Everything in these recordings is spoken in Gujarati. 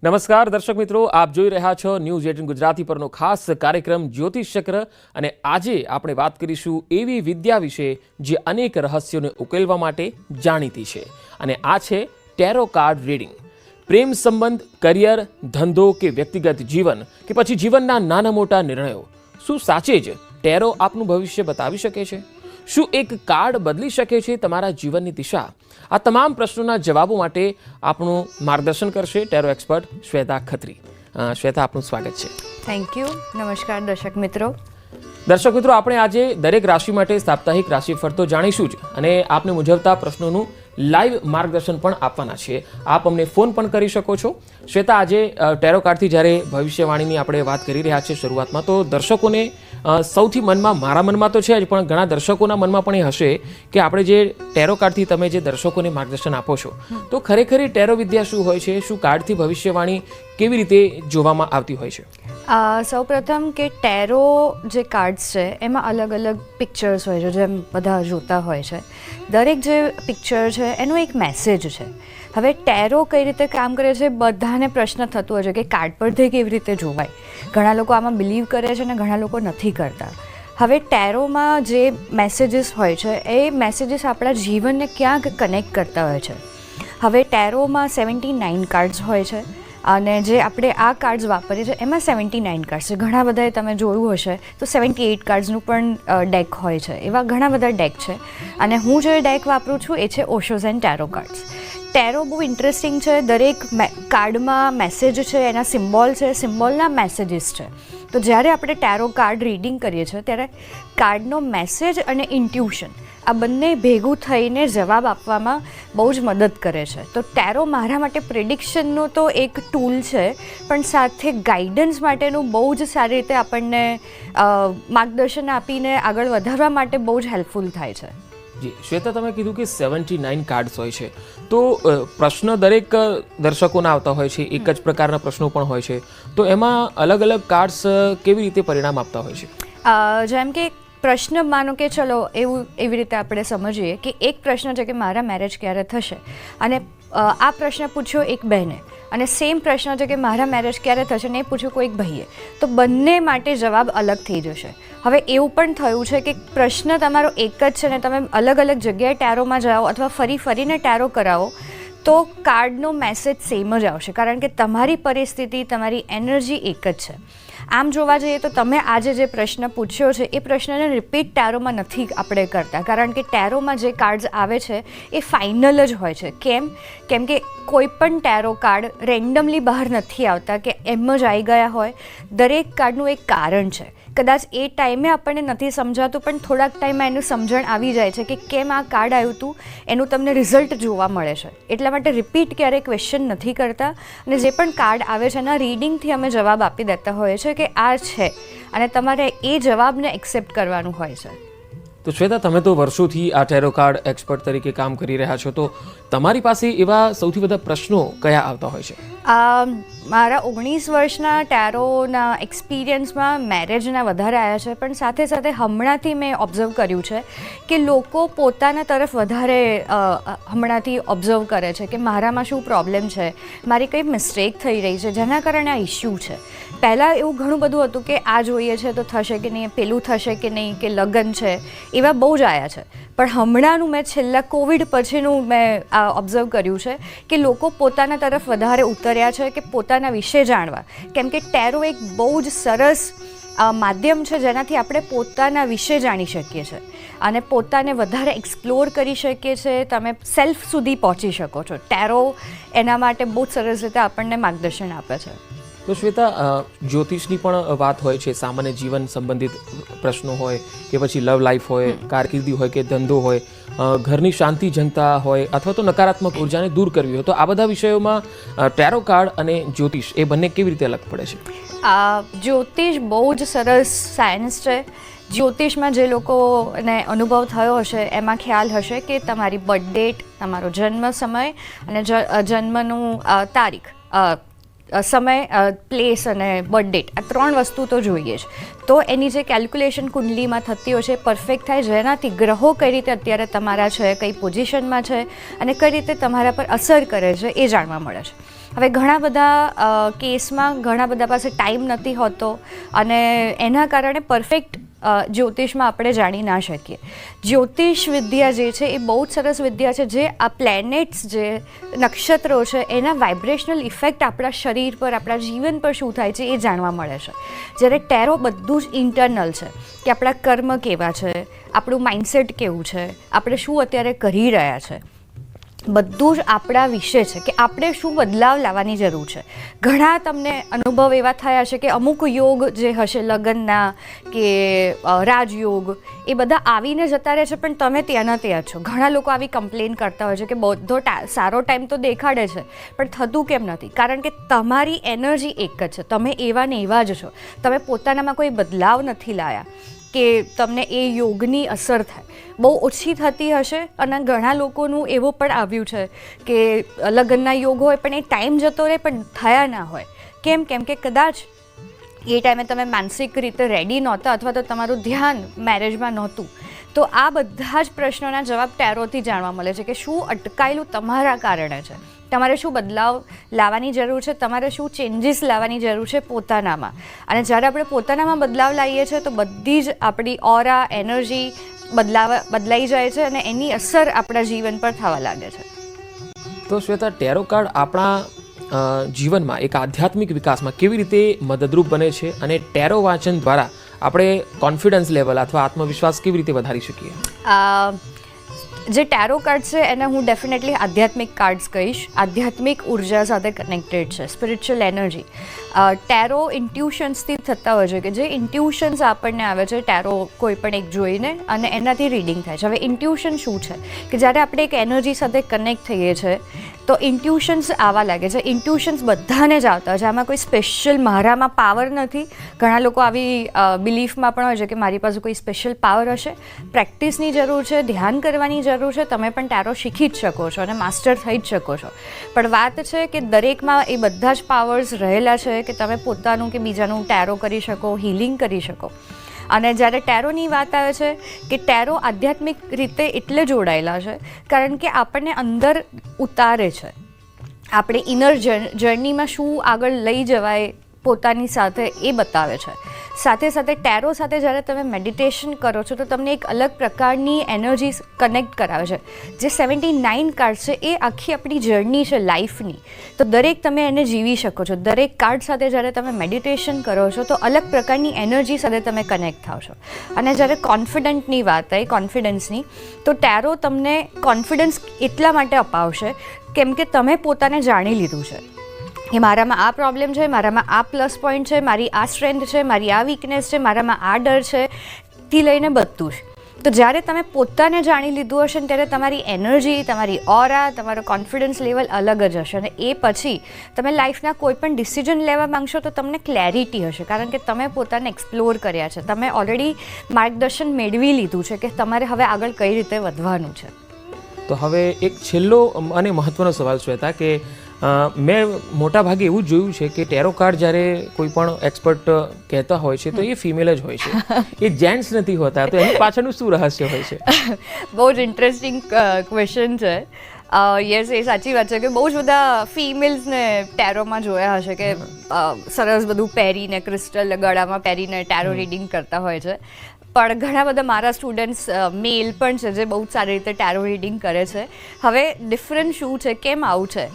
નમસ્કાર દર્શક મિત્રો, આપ જોઈ રહ્યા છો ન્યૂઝ 18 ગુજરાતી પરનો ખાસ કાર્યક્રમ જ્યોતિષ ચક્ર અને આજે આપણે વાત કરીશું એવી વિદ્યા વિશે જે અનેક રહસ્યોને ઉકેલવા માટે જાણીતી છે અને આ છે ટેરો કાર્ડ રીડિંગ. પ્રેમ સંબંધ, કરિયર, ધંધો કે વ્યક્તિગત જીવન કે પછી જીવનના નાના મોટા નિર્ણયો, શું સાચે જ ટેરો આપનું ભવિષ્ય બતાવી શકે છે? શું એક કાર્ડ બદલી શકે છે તમારા જીવનની દિશા? આ તમામ પ્રશ્નોના જવાબો માટે આપણું માર્ગદર્શન કરશે ટેરો એક્સપર્ટ શ્વેતા ખત્રી. શ્વેતા, આપનું સ્વાગત છે. Thank you. નમસ્કાર દર્શક મિત્રો. આપણે આજે દરેક રાશિ માટે સાપ્તાહિક રાશિફળ તો જાણીશું જ અને આપને મૂંઝવતા પ્રશ્નોનું લાઈવ માર્ગદર્શન પણ આપવાના છીએ. આપ અમને ફોન પણ કરી શકો છો. શ્વેતા, આજે ટેરો કાર્ડથી જ્યારે ભવિષ્યવાણીની આપણે વાત કરી રહ્યા છીએ શરૂઆતમાં, તો દર્શકોને સૌથી મનમાં, મારા મનમાં તો છે જ, પણ ઘણા દર્શકોના મનમાં પણ એ હશે કે આપણે જે ટેરો કાર્ડથી તમે જે દર્શકોને માર્ગદર્શન આપો છો, તો ખરેખર ટેરો વિદ્યા શું હોય છે? શું કાર્ડથી ભવિષ્યવાણી કેવી રીતે જોવામાં આવતી હોય છે? સૌપ્રથમ કે ટેરો જે કાર્ડ્સ છે એમાં અલગ અલગ પિક્ચર્સ હોય છે, જેમ બધા જોતા હોય છે. દરેક જે પિક્ચર છે એનો એક મેસેજ છે. હવે ટેરો કઈ રીતે કામ કરે છે, બધાને પ્રશ્ન થતો હોય છે કે કાર્ડ પરથી કેવી રીતે જોવાય. ઘણા લોકો આમાં બિલીવ કરે છે અને ઘણા લોકો નથી કરતા. હવે ટેરોમાં જે મેસેજીસ હોય છે એ મેસેજીસ આપણા જીવનને ક્યાંક કનેક્ટ કરતા હોય છે. હવે ટેરોમાં 79 કાર્ડ્સ હોય છે અને જે આપણે આ કાર્ડ્સ વાપરીએ છીએ એમાં 79 કાર્ડ્સ છે. ઘણા બધાએ તમે જોયું હશે તો 78 કાર્ડ્સનું પણ ડેક હોય છે. એવા ઘણા બધા ડેક છે અને હું જે ડેક વાપરું છું એ છે ઓશોઝ એન્ડ ટેરો કાર્ડ્સ. ટેરો બહુ ઇન્ટરેસ્ટિંગ છે. દરેક કાર્ડમાં મેસેજ છે, એના સિમ્બોલ છે, સિમ્બોલના મેસેજીસ છે. તો જ્યારે આપણે ટેરો કાર્ડ રીડિંગ કરીએ છીએ ત્યારે કાર્ડનો મેસેજ અને ઇન્ટ્યુશન આ બંને ભેગું થઈને જવાબ આપવામાં બહુ જ મદદ કરે છે. તો ટેરો મારા માટે પ્રિડિક્શનનો તો એક ટૂલ છે, પણ સાથે ગાઈડન્સ માટેનું બહુ જ સારી રીતે આપણને માર્ગદર્શન આપીને આગળ વધારવા માટે બહુ જ હેલ્પફુલ થાય છે. જી શ્વેતા, તમે કીધું કે 79 કાર્ડ્સ હોય છે, તો પ્રશ્ન દરેક દર્શકોના આવતા હોય છે, એક જ પ્રકારના પ્રશ્નો પણ હોય છે, તો એમાં અલગ અલગ કાર્ડ્સ કેવી રીતે પરિણામ આપતા હોય છે? જેમ કે પ્રશ્ન, માનો કે ચલો એવી રીતે આપણે સમજીએ કે એક પ્રશ્ન છે કે મારા મેરેજ ક્યારે થશે, અને આ પ્રશ્ન પૂછ્યો એક બહેને અને સેમ પ્રશ્ન છે કે મારા મેરેજ ક્યારે થશે ને એ પૂછ્યું કોઈક ભાઈએ, તો બંને માટે જવાબ અલગ થઈ જશે. હવે એવું પણ થયું છે કે પ્રશ્ન તમારો એક જ છે ને તમે અલગ અલગ જગ્યાએ ટેરોમાં જાઓ અથવા ફરીને ટેરો કરાવો તો કાર્ડનો મેસેજ સેમ જ આવશે, કારણ કે તમારી પરિસ્થિતિ, તમારી એનર્જી એક જ છે. આમ જોવા જઈએ તો તમે આજે જે પ્રશ્ન પૂછ્યો છે એ પ્રશ્નને રિપીટ ટેરોમાં નથી આપણે કરતા, કારણ કે ટેરોમાં જે કાર્ડ્સ આવે છે એ ફાઇનલ જ હોય છે. કેમ કે કોઈ પણ ટેરો કાર્ડ રેન્ડમલી બહાર નથી આવતા કે એમ જ આવી ગયા હોય. દરેક કાર્ડનું એક કારણ છે. કદાચ એ ટાઈમે આપણને નથી સમજાતું, પણ થોડાક ટાઈમમાં એનું સમજણ આવી જાય છે કે કેમ આ કાર્ડ આવ્યું હતું, એનું તમને રિઝલ્ટ જોવા મળે છે. એટલા માટે રિપીટ ક્યારેય ક્વેશ્ચન નથી કરતા અને જે પણ કાર્ડ આવે છે એના રીડિંગથી અમે જવાબ આપી દેતા હોઈએ છીએ કે આ છે અને તમારે એ જવાબને એક્સેપ્ટ કરવાનું હોય છે. તો શ્વેતા, તમે તો વર્ષોથી આ ટેરો કાર્ડ એક્સપર્ટ તરીકે કામ કરી રહ્યા છો, તો તમારી પાસે એવા સૌથી બધા પ્રશ્નો કયા આવતા હોય છે? મારા 19 વર્ષના ટેરોના એક્સપિરિયન્સમાં મેરેજના વધારે આવ્યા છે, પણ સાથે સાથે હમણાંથી મેં ઓબ્ઝર્વ કર્યું છે કે લોકો પોતાના તરફ વધારે હમણાંથી ઓબ્ઝર્વ કરે છે કે મારામાં શું પ્રોબ્લેમ છે, મારી કઈ મિસ્ટેક થઈ રહી છે જેના કારણે આ ઇશ્યુ છે. પહેલાં એવું ઘણું બધું હતું કે આ જોઈએ છે તો થશે કે નહીં, પેલું થશે કે નહીં, કે લગ્ન છે, એવા બહુ જ આવ્યા છે. પણ હમણાંનું મેં છેલ્લા કોવિડ પછીનું મેં ઓબ્ઝર્વ કર્યું છે કે લોકો પોતાના તરફ વધારે ઉતર્યા છે કે પોતાના વિશે જાણવા. કેમ કે ટેરો એક બહુ જ સરસ માધ્યમ છે જેનાથી આપણે પોતાના વિશે જાણી શકીએ છીએ અને પોતાને વધારે એક્સપ્લોર કરી શકીએ છીએ. તમે સેલ્ફ સુધી પહોંચી શકો છો. ટેરો એના માટે બહુ જ સરસ રીતે આપણને માર્ગદર્શન આપે છે. તો શ્વેતા, જ્યોતિષની પણ વાત હોય છે, સામાન્ય જીવન સંબંધિત પ્રશ્નો હોય કે પછી લવ લાઈફ હોય, કારકિર્દી હોય કે ધંધો હોય, ઘરની શાંતિ જંગતા હોય અથવા તો નકારાત્મક ઉર્જાને દૂર કરવી હોય, તો આ બધા વિષયોમાં ટેરો કાર્ડ અને જ્યોતિષ એ બંને કેવી રીતે અલગ પડે છે? જ્યોતિષ બહુ જ સરસ સાયન્સ છે. જ્યોતિષમાં જે લોકોને અનુભવ થયો હશે એમાં ખ્યાલ હશે કે તમારી બર્થ ડેટ, તમારો જન્મ સમય અને જન્મનું તારીખ, સમય, પ્લેસ અને બર્થ ડેટ, આ 3 વસ્તુ તો જોઈએ જ. તો એની જે કેલ્ક્યુલેશન કુંડલીમાં થતી હોય છે એ પરફેક્ટ થાય, જેનાથી ગ્રહો કઈ રીતે અત્યારે તમારા છે, કઈ પોઝિશનમાં છે અને કઈ રીતે તમારા પર અસર કરે છે એ જાણવા મળે છે. હવે ઘણા બધા કેસમાં ઘણા બધા પાસે ટાઈમ નથી હોતો અને એના કારણે પરફેક્ટ જ્યોતિષમાં આપણે જાણી ના શકીએ. જ્યોતિષ વિદ્યા જે છે એ બહુ જ સરસ વિદ્યા છે, જે આ પ્લેનેટ્સ જે નક્ષત્રો છે એના વાઇબ્રેશનલ ઇફેક્ટ આપણા શરીર પર, આપણા જીવન પર શું થાય છે એ જાણવા મળે છે. જ્યારે ટેરો બધું જ ઇન્ટરનલ છે, કે આપણા કર્મ કેવા છે, આપણું માઇન્ડસેટ કેવું છે, આપણે શું અત્યારે કરી રહ્યા છે, બધું જ આપણા વિશે છે, કે આપણે શું બદલાવ લાવવાની જરૂર છે. ઘણા તમને અનુભવ એવા થયા છે કે અમુક યોગ જે હશે લગ્નના કે રાજયોગ, એ બધા આવીને જતા રહે છે પણ તમે ત્યાંના ત્યાં છો. ઘણા લોકો આવી કમ્પ્લેન કરતા હોય છે કે બધો સારો ટાઈમ તો દેખાડે છે પણ થતું કેમ નથી? કારણ કે તમારી એનર્જી એક જ છે, તમે એવા ને એવા જ છો. તમે પોતાનામાં કોઈ બદલાવ નથી લાયા કે તમને એ યોગની અસર થાય. બહુ ઓછી થતી હશે અને ઘણા લોકોનું એવું પણ આવ્યું છે કે લગ્નના યોગ હોય પણ એ ટાઈમ જતો રહે પણ થયા ના હોય. કેમ? કે કદાચ એ ટાઈમે તમે માનસિક રીતે રેડી નહોતા અથવા તો તમારું ધ્યાન મેરેજમાં નહોતું. તો આ બધા જ પ્રશ્નોના જવાબ ટેરોથી જાણવા મળે છે કે શું અટકાયેલું તમારા કારણે છે, તમારે શું બદલાવ લાવવાની જરૂર છે, તમારે શું ચેન્જીસ લાવવાની જરૂર છે પોતાનામાં. અને જ્યારે આપણે પોતાનામાં બદલાવ લાવીએ છીએ તો બધી જ આપણી ઓરા, એનર્જી બદલાઈ જાય છે અને એની અસર આપણા જીવન પર થવા લાગે છે. તો શ્વેતા, ટેરો કાર્ડ આપણા જીવનમાં એક આધ્યાત્મિક વિકાસમાં કેવી રીતે મદદરૂપ બને છે અને ટેરો વાંચન દ્વારા આપણે કોન્ફિડન્સ લેવલ અથવા આત્મવિશ્વાસ કેવી રીતે વધારી શકીએ? જે ટેરો કાર્ડ છે એને હું ડેફિનેટલી આધ્યાત્મિક કાર્ડ્સ કહીશ. આધ્યાત્મિક ઉર્જા સાથે કનેક્ટેડ છે, સ્પિરિચ્યુઅલ એનર્જી. ટેરો ઇન્ટ્યુશન્સથી થતા હોય છે, કે જે ઇન્ટ્યુશન્સ આપણને આવે છે ટેરો કોઈ પણ એક જોઈને અને એનાથી રીડિંગ થાય છે. હવે ઇન્ટ્યુશન શું છે? કે જ્યારે આપણે એક એનર્જી સાથે કનેક્ટ થઈએ છીએ તો ઇન્ટ્યુશન્સ આવવા લાગે છે. ઇન્ટ્યુશન્સ બધાને જ આવતા હોય છે, આમાં કોઈ સ્પેશિયલ મારામાં પાવર નથી. ઘણા લોકો આવી બિલીફમાં પણ હોય છે કે મારી પાસે કોઈ સ્પેશિયલ પાવર હશે. પ્રેક્ટિસની જરૂર છે, ધ્યાન કરવાની જરૂર છે. તમે પણ ટેરો શીખી જ શકો છો અને માસ્ટર થઈ જ શકો છો. પણ વાત છે કે દરેકમાં એ બધા જ પાવર્સ રહેલા છે કે તમે પોતાનું કે બીજાનું ટેરો કરી શકો, હીલિંગ કરી શકો. અને જ્યારે ટેરોની વાત આવે છે કે ટેરો આધ્યાત્મિક રીતે એટલે જોડાયેલા છે કારણ કે આપણને અંદર ઉતારે છે, આપણે ઇનર જર્નીમાં શું આગળ લઈ જવાય પોતાની સાથે એ બતાવે છે. સાથે સાથે ટેરો સાથે જ્યારે તમે મેડિટેશન કરો છો તો તમને એક અલગ પ્રકારની એનર્જી કનેક્ટ કરાવે છે. જે 79 કાર્ડ છે એ આખી આપણી જર્ની છે લાઈફની, તો દરેક તમે એને જીવી શકો છો. દરેક કાર્ડ સાથે જ્યારે તમે મેડિટેશન કરો છો તો અલગ પ્રકારની એનર્જી સાથે તમે કનેક્ટ થાવ છો. અને જ્યારે કોન્ફિડન્ટની વાત આવી, કોન્ફિડન્સની, તો ટેરો તમને કોન્ફિડન્સ એટલા માટે અપાવશે કેમ કે તમે પોતાને જાણી લીધું છે કે મારામાં આ પ્રોબ્લેમ છે, મારામાં આ પ્લસ પોઈન્ટ છે, મારી આ સ્ટ્રેન્થ છે, મારી આ વીકનેસ છે, મારામાં આ ડર છે, થી લઈને બધું જ. તો જ્યારે તમે પોતાને જાણી લીધું હશે ને ત્યારે તમારી એનર્જી, તમારી ઓરા, તમારો કોન્ફિડન્સ લેવલ અલગ જ હશે. અને એ પછી તમે લાઈફના કોઈ પણ ડિસિઝન લેવા માંગશો તો તમને ક્લેરિટી હશે કારણ કે તમે પોતાને એક્સપ્લોર કર્યા છે, તમે ઓલરેડી માર્ગદર્શન મેળવી લીધું છે કે તમારે હવે આગળ કઈ રીતે વધવાનું છે. તો હવે એક છેલ્લો અને મહત્વનો સવાલ શ્વેતા, કે મેં મોટા ભાગે એવું જોયું છે કે ટેરો કાર્ડ જ્યારે કોઈ પણ એક્સપર્ટ કહેતા હોય છે તો એ ફિમેલ જ હોય છે, એ જેન્ટ્સ નથી હોતા. તો એની પાછળનું શું રહસ્ય હોય છે? બહુ જ ઇન્ટરેસ્ટિંગ ક્વેશ્ચન છે. યસ, એ સાચી વાત છે કે બહુ જ બધા ફિમેલ્સને ટેરોમાં જોયા હશે કે સરસ બધું પહેરીને, ક્રિસ્ટલ ગળામાં પહેરીને ટેરો રીડિંગ કરતા હોય છે. પણ ઘણા બધા મારા સ્ટુડન્ટ્સ મેલ પણ છે જે બહુ જ સારી રીતે ટેરો રીડિંગ કરે છે. હવે ડિફરન્ટ શું છે, કેમ આવું છે?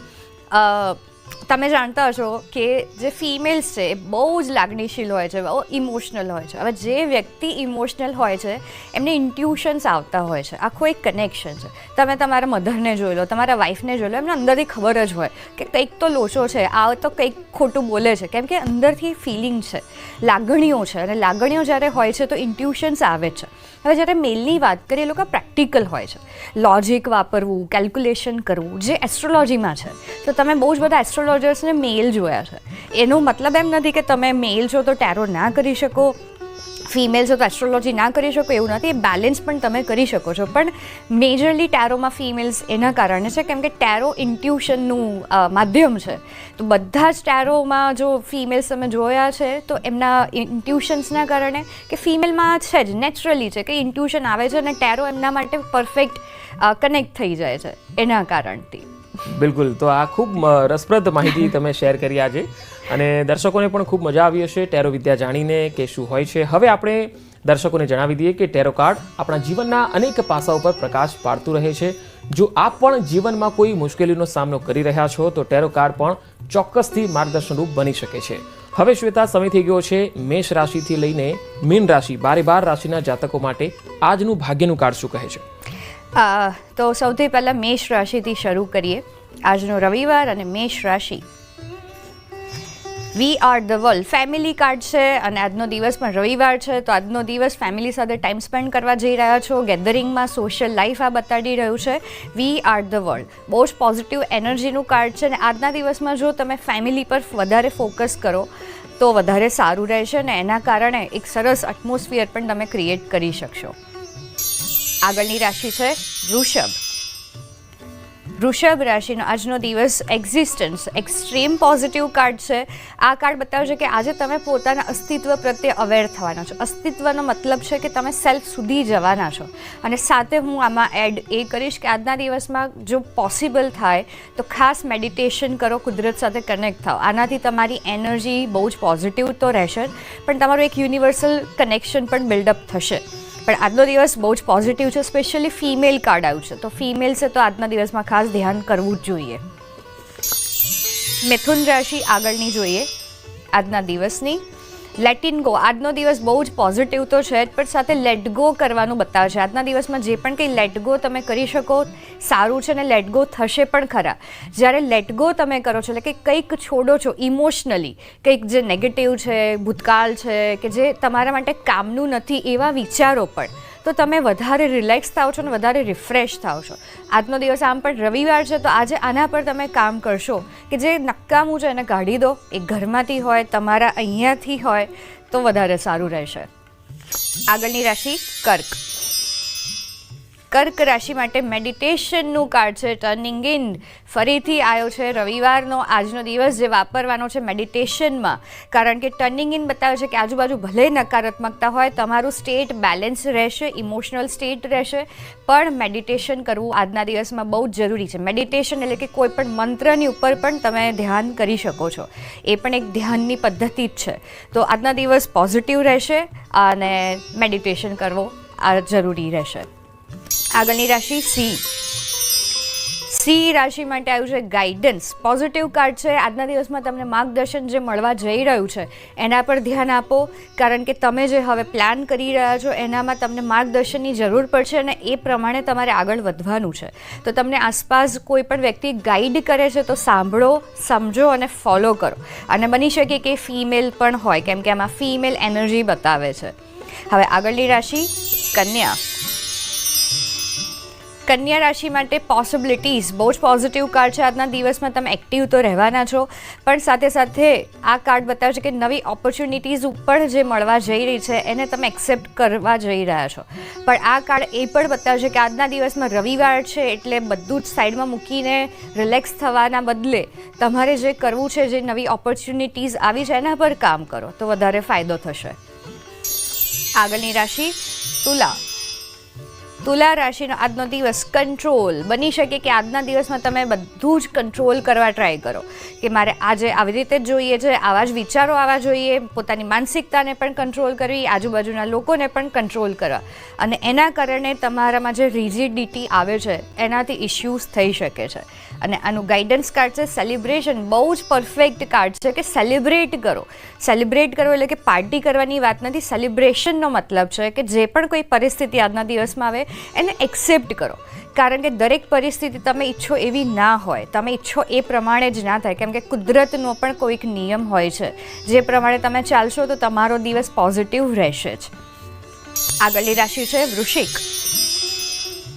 તમે જાણતા હશો કે જે ફિમેલ્સ છે એ બહુ જ લાગણીશીલ હોય છે, બહુ ઇમોશનલ હોય છે. હવે જે વ્યક્તિ ઇમોશનલ હોય છે એમને ઇન્ટ્યુશન્સ આવતા હોય છે, આખું એક કનેક્શન છે. તમે તમારા મધરને જોઈ લો, તમારા વાઈફને જોઈ લો, એમને અંદરથી ખબર જ હોય કે કંઈક તો લોચો છે, આ તો કંઈક ખોટું બોલે છે, કેમ કે અંદરથી ફિલિંગ છે, લાગણીઓ છે. અને લાગણીઓ જ્યારે હોય છે તો ઇન્ટ્યુશન્સ આવે છે. હવે જ્યારે મેલની વાત કરીએ, એ લોકો પ્રેક્ટિકલ હોય છે, લોજિક વાપરવું, કેલ્ક્યુલેશન કરવું, જે એસ્ટ્રોલોજીમાં છે. તો તમે બહુ જ બધા એસ્ટ્રોલોજર્સને મેલ જોયા છે. એનો મતલબ એમ નથી કે તમે મેલ છો તો ટેરો ના કરી શકો, ફિમેલ છો તો એસ્ટ્રોલોજી ના કરી શકો, એવું નથી. એ બેલેન્સ પણ તમે કરી શકો છો. પણ મેજરલી ટેરોમાં ફિમેલ્સ એના કારણે છે કેમ કે ટેરો ઇન્ટ્યુશનનું માધ્યમ છે. તો બધા જ ટેરોમાં જો ફિમેલ્સ તમે જોયા છે તો એમના ઇન્ટ્યુશન્સના કારણે, કે ફિમેલમાં છે જ નેચરલી છે કે ઇન્ટ્યુશન આવે છે અને ટેરો એમના માટે પરફેક્ટ કનેક્ટ થઈ જાય છે એના કારણથી. બિલકુલ, તો આ ખૂબ રસપ્રદ માહિતી તમે શેર કરી આજે, અને દર્શકોને પણ ખૂબ મજા આવી હશે ટેરો વિદ્યા જાણીને કે શું હોય છે. હવે આપણે દર્શકોને જણાવી દઈએ કે ટેરો કાર્ડ આપણા જીવનના અનેક પાસાઓ પર પ્રકાશ પાડતું રહે છે. જો આપ પણ જીવનમાં કોઈ મુશ્કેલીનો સામનો કરી રહ્યા છો તો ટેરો કાર્ડ પણ ચોક્કસથી માર્ગદર્શનરૂપ બની શકે છે. હવે શ્વેતા, સમય થઈ ગયો છે મેષ રાશિથી લઈને મીન રાશિ 12 રાશિના જાતકો માટે આજનું ભાગ્યનું કાર્ડ શું કહે છે? તો સૌથી પહેલાં મેષ રાશિથી શરૂ કરીએ. આજનો રવિવાર અને મેષ રાશિ, we are the world family card છે, અને આજનો દિવસ પણ રવિવાર છે, તો આજનો દિવસ ફેમિલી સાથે ટાઈમ સ્પેન્ડ કરવા જઈ રહ્યા છો, ગેધરિંગમાં સોશિયલ લાઈફ આ બતાડી રહ્યું છે. વી આર ધ વર્લ્ડ બહુ જ પોઝિટિવ એનર્જીનું કાર્ડ છે, અને આજના દિવસમાં જો તમે ફેમિલી પર વધારે ફોકસ કરો તો વધારે સારું રહેશે, અને એના કારણે એક સરસ એટમોસ્ફિયર પણ તમે ક્રિએટ કરી શકશો. આગળની રાશિ છે વૃષભ. વૃષભ રાશિનો આજનો દિવસ એક્ઝિસ્ટન્સ એક્સ્ટ્રીમ પોઝિટિવ કાર્ડ છે. આ કાર્ડ બતાવે છે કે આજે તમે પોતાના અસ્તિત્વ પ્રત્યે અવેર થવાના છો. અસ્તિત્વનો મતલબ છે કે તમે સેલ્ફ સુધી જવાના છો. અને સાથે હું આમાં એડ એ કરીશ કે આજના દિવસમાં જો પોસિબલ થાય તો ખાસ મેડિટેશન કરો, કુદરત સાથે કનેક્ટ થાઓ. આનાથી તમારી એનર્જી બહુ જ પોઝિટિવ તો રહેશે, પણ તમારું એક યુનિવર્સલ કનેક્શન પણ બિલ્ડઅપ થશે. પણ આજનો દિવસ બહુ જ પોઝિટિવ છે. સ્પેશિયલી ફિમેલ કાર્ડ આવ્યું છે, તો ફિમેલ છે તો આજના દિવસમાં ખાસ ધ્યાન કરવું જ જોઈએ. મિથુન રાશિ આગળની જોઈએ આજના દિવસની. લેટ ઇન ગો, આજનો દિવસ બહુ જ પોઝિટિવ તો છે જ, પણ સાથે લેટ ગો કરવાનું બતાવે છે. આજના દિવસમાં જે પણ કંઈ લેટ ગો તમે કરી શકો સારું છે, ને લેટ ગો થશે પણ ખરા. જ્યારે લેટ ગો તમે કરો છો એટલે કે કંઈક છોડો છો ઇમોશનલી, કંઈક જે નેગેટિવ છે, ભૂતકાળ છે, કે જે તમારા માટે કામનું નથી એવા વિચારો પણ, તો તમે વધારે રિલેક્સ થાઓ છો અને વધારે રિફ્રેશ થાઓ છો. આજનો દિવસ આમ પણ રવિવાર છે, તો આજે આના પર તમે કામ કરશો કે જે નકામું છે એને કાઢી દો. એ ઘરમાંથી હોય, તમારા અહીંયાથી હોય તો વધારે સારું રહેશે. આગળની રાશિ કર્ક. કર્ક રાશિ માટે મેડિટેશનનું કાર્ડ છે ટર્નિંગ ઇન. ફરીથી આવ્યો છે રવિવારનો આજનો દિવસ જે વાપરવાનો છે મેડિટેશનમાં, કારણ કે ટર્નિંગ ઇન બતાવે છે કે આજુબાજુ ભલે નકારાત્મકતા હોય, તમારું સ્ટેટ બેલેન્સ રહેશે, ઇમોશનલ સ્ટેટ રહેશે, પણ મેડિટેશન કરવું આજના દિવસમાં બહુ જ જરૂરી છે. મેડિટેશન એટલે કે કોઈ પણ મંત્રની ઉપર પણ તમે ધ્યાન કરી શકો છો, એ પણ એક ધ્યાનની પદ્ધતિ જ છે. તો આજના દિવસ પોઝિટિવ રહેશે અને મેડિટેશન કરવો આ જરૂરી રહેશે. આગળની રાશિ સી. સી રાશિ માટે આવ્યું છે ગાઈડન્સ. પોઝિટિવ કાર્ડ છે. આજના દિવસમાં તમને માર્ગદર્શન જે મળવા જઈ રહ્યું છે એના પર ધ્યાન આપો, કારણ કે તમે જે હવે પ્લાન કરી રહ્યા છો એનામાં તમને માર્ગદર્શનની જરૂર પડશે, અને એ પ્રમાણે તમારે આગળ વધવાનું છે. તો તમને આસપાસ કોઈ પણ વ્યક્તિ ગાઈડ કરે છે તો સાંભળો, સમજો અને ફોલો કરો. અને બની શકે કે ફિમેલ પણ હોય, કેમ કે આમાં ફિમેલ એનર્જી બતાવે છે. હવે આગળની રાશિ કન્યા. કન્યા રાશિ માટે પોસિબિલિટીઝ બહુ જ પોઝિટિવ કાર્ડ છે. આજના દિવસમાં તમે એક્ટિવ તો રહેવાના છો, પણ સાથે સાથે આ કાર્ડ બતાવે છે કે નવી ઓપોર્ચ્યુનિટીઝ ઉપર જે મળવા જઈ રહી છે એને તમે એક્સેપ્ટ કરવા જઈ રહ્યા છો. પણ આ કાર્ડ એ પણ બતાવે છે કે આજના દિવસમાં રવિવાર છે એટલે બધું જ સાઈડમાં મૂકીને રિલેક્સ થવાના બદલે તમારે જે કરવું છે, જે નવી ઓપોર્ચ્યુનિટીઝ આવી છે એના પર કામ કરો તો વધારે ફાયદો થશે. આગળની રાશિ તુલા. તુલા રાશિનો આજનો દિવસ કંટ્રોલ. બની શકે કે આજના દિવસમાં તમે બધું જ કંટ્રોલ કરવા ટ્રાય કરો કે મારે આજે આવી રીતે જ જોઈએ છે, આવા જ વિચારો આવવા જોઈએ, પોતાની માનસિકતાને પણ કંટ્રોલ કરવી, આજુબાજુના લોકોને પણ કંટ્રોલ કરવા, અને એના કારણે તમારામાં જે રિજિડિટી આવે છે એનાથી ઇશ્યુઝ થઈ શકે છે. અને આનું ગાઈડન્સ કાર્ડ છે સેલિબ્રેશન. બહુ જ પરફેક્ટ કાર્ડ છે કે સેલિબ્રેટ કરો. સેલિબ્રેટ કરો એટલે કે પાર્ટી કરવાની વાત નથી, સેલિબ્રેશનનો મતલબ છે કે જે પણ કોઈ પરિસ્થિતિ આજના દિવસમાં આવે એને એક્સેપ્ટ કરો, કારણ કે દરેક પરિસ્થિતિ તમે ઈચ્છો એવી ના હોય, તમે ઈચ્છો એ પ્રમાણે જ ના થાય, કેમ કે કુદરતનો પણ કોઈક નિયમ હોય છે, જે પ્રમાણે તમે ચાલશો તો તમારો દિવસ પોઝિટિવ રહેશે જ. આગળની રાશિ છે વૃશ્ચિક.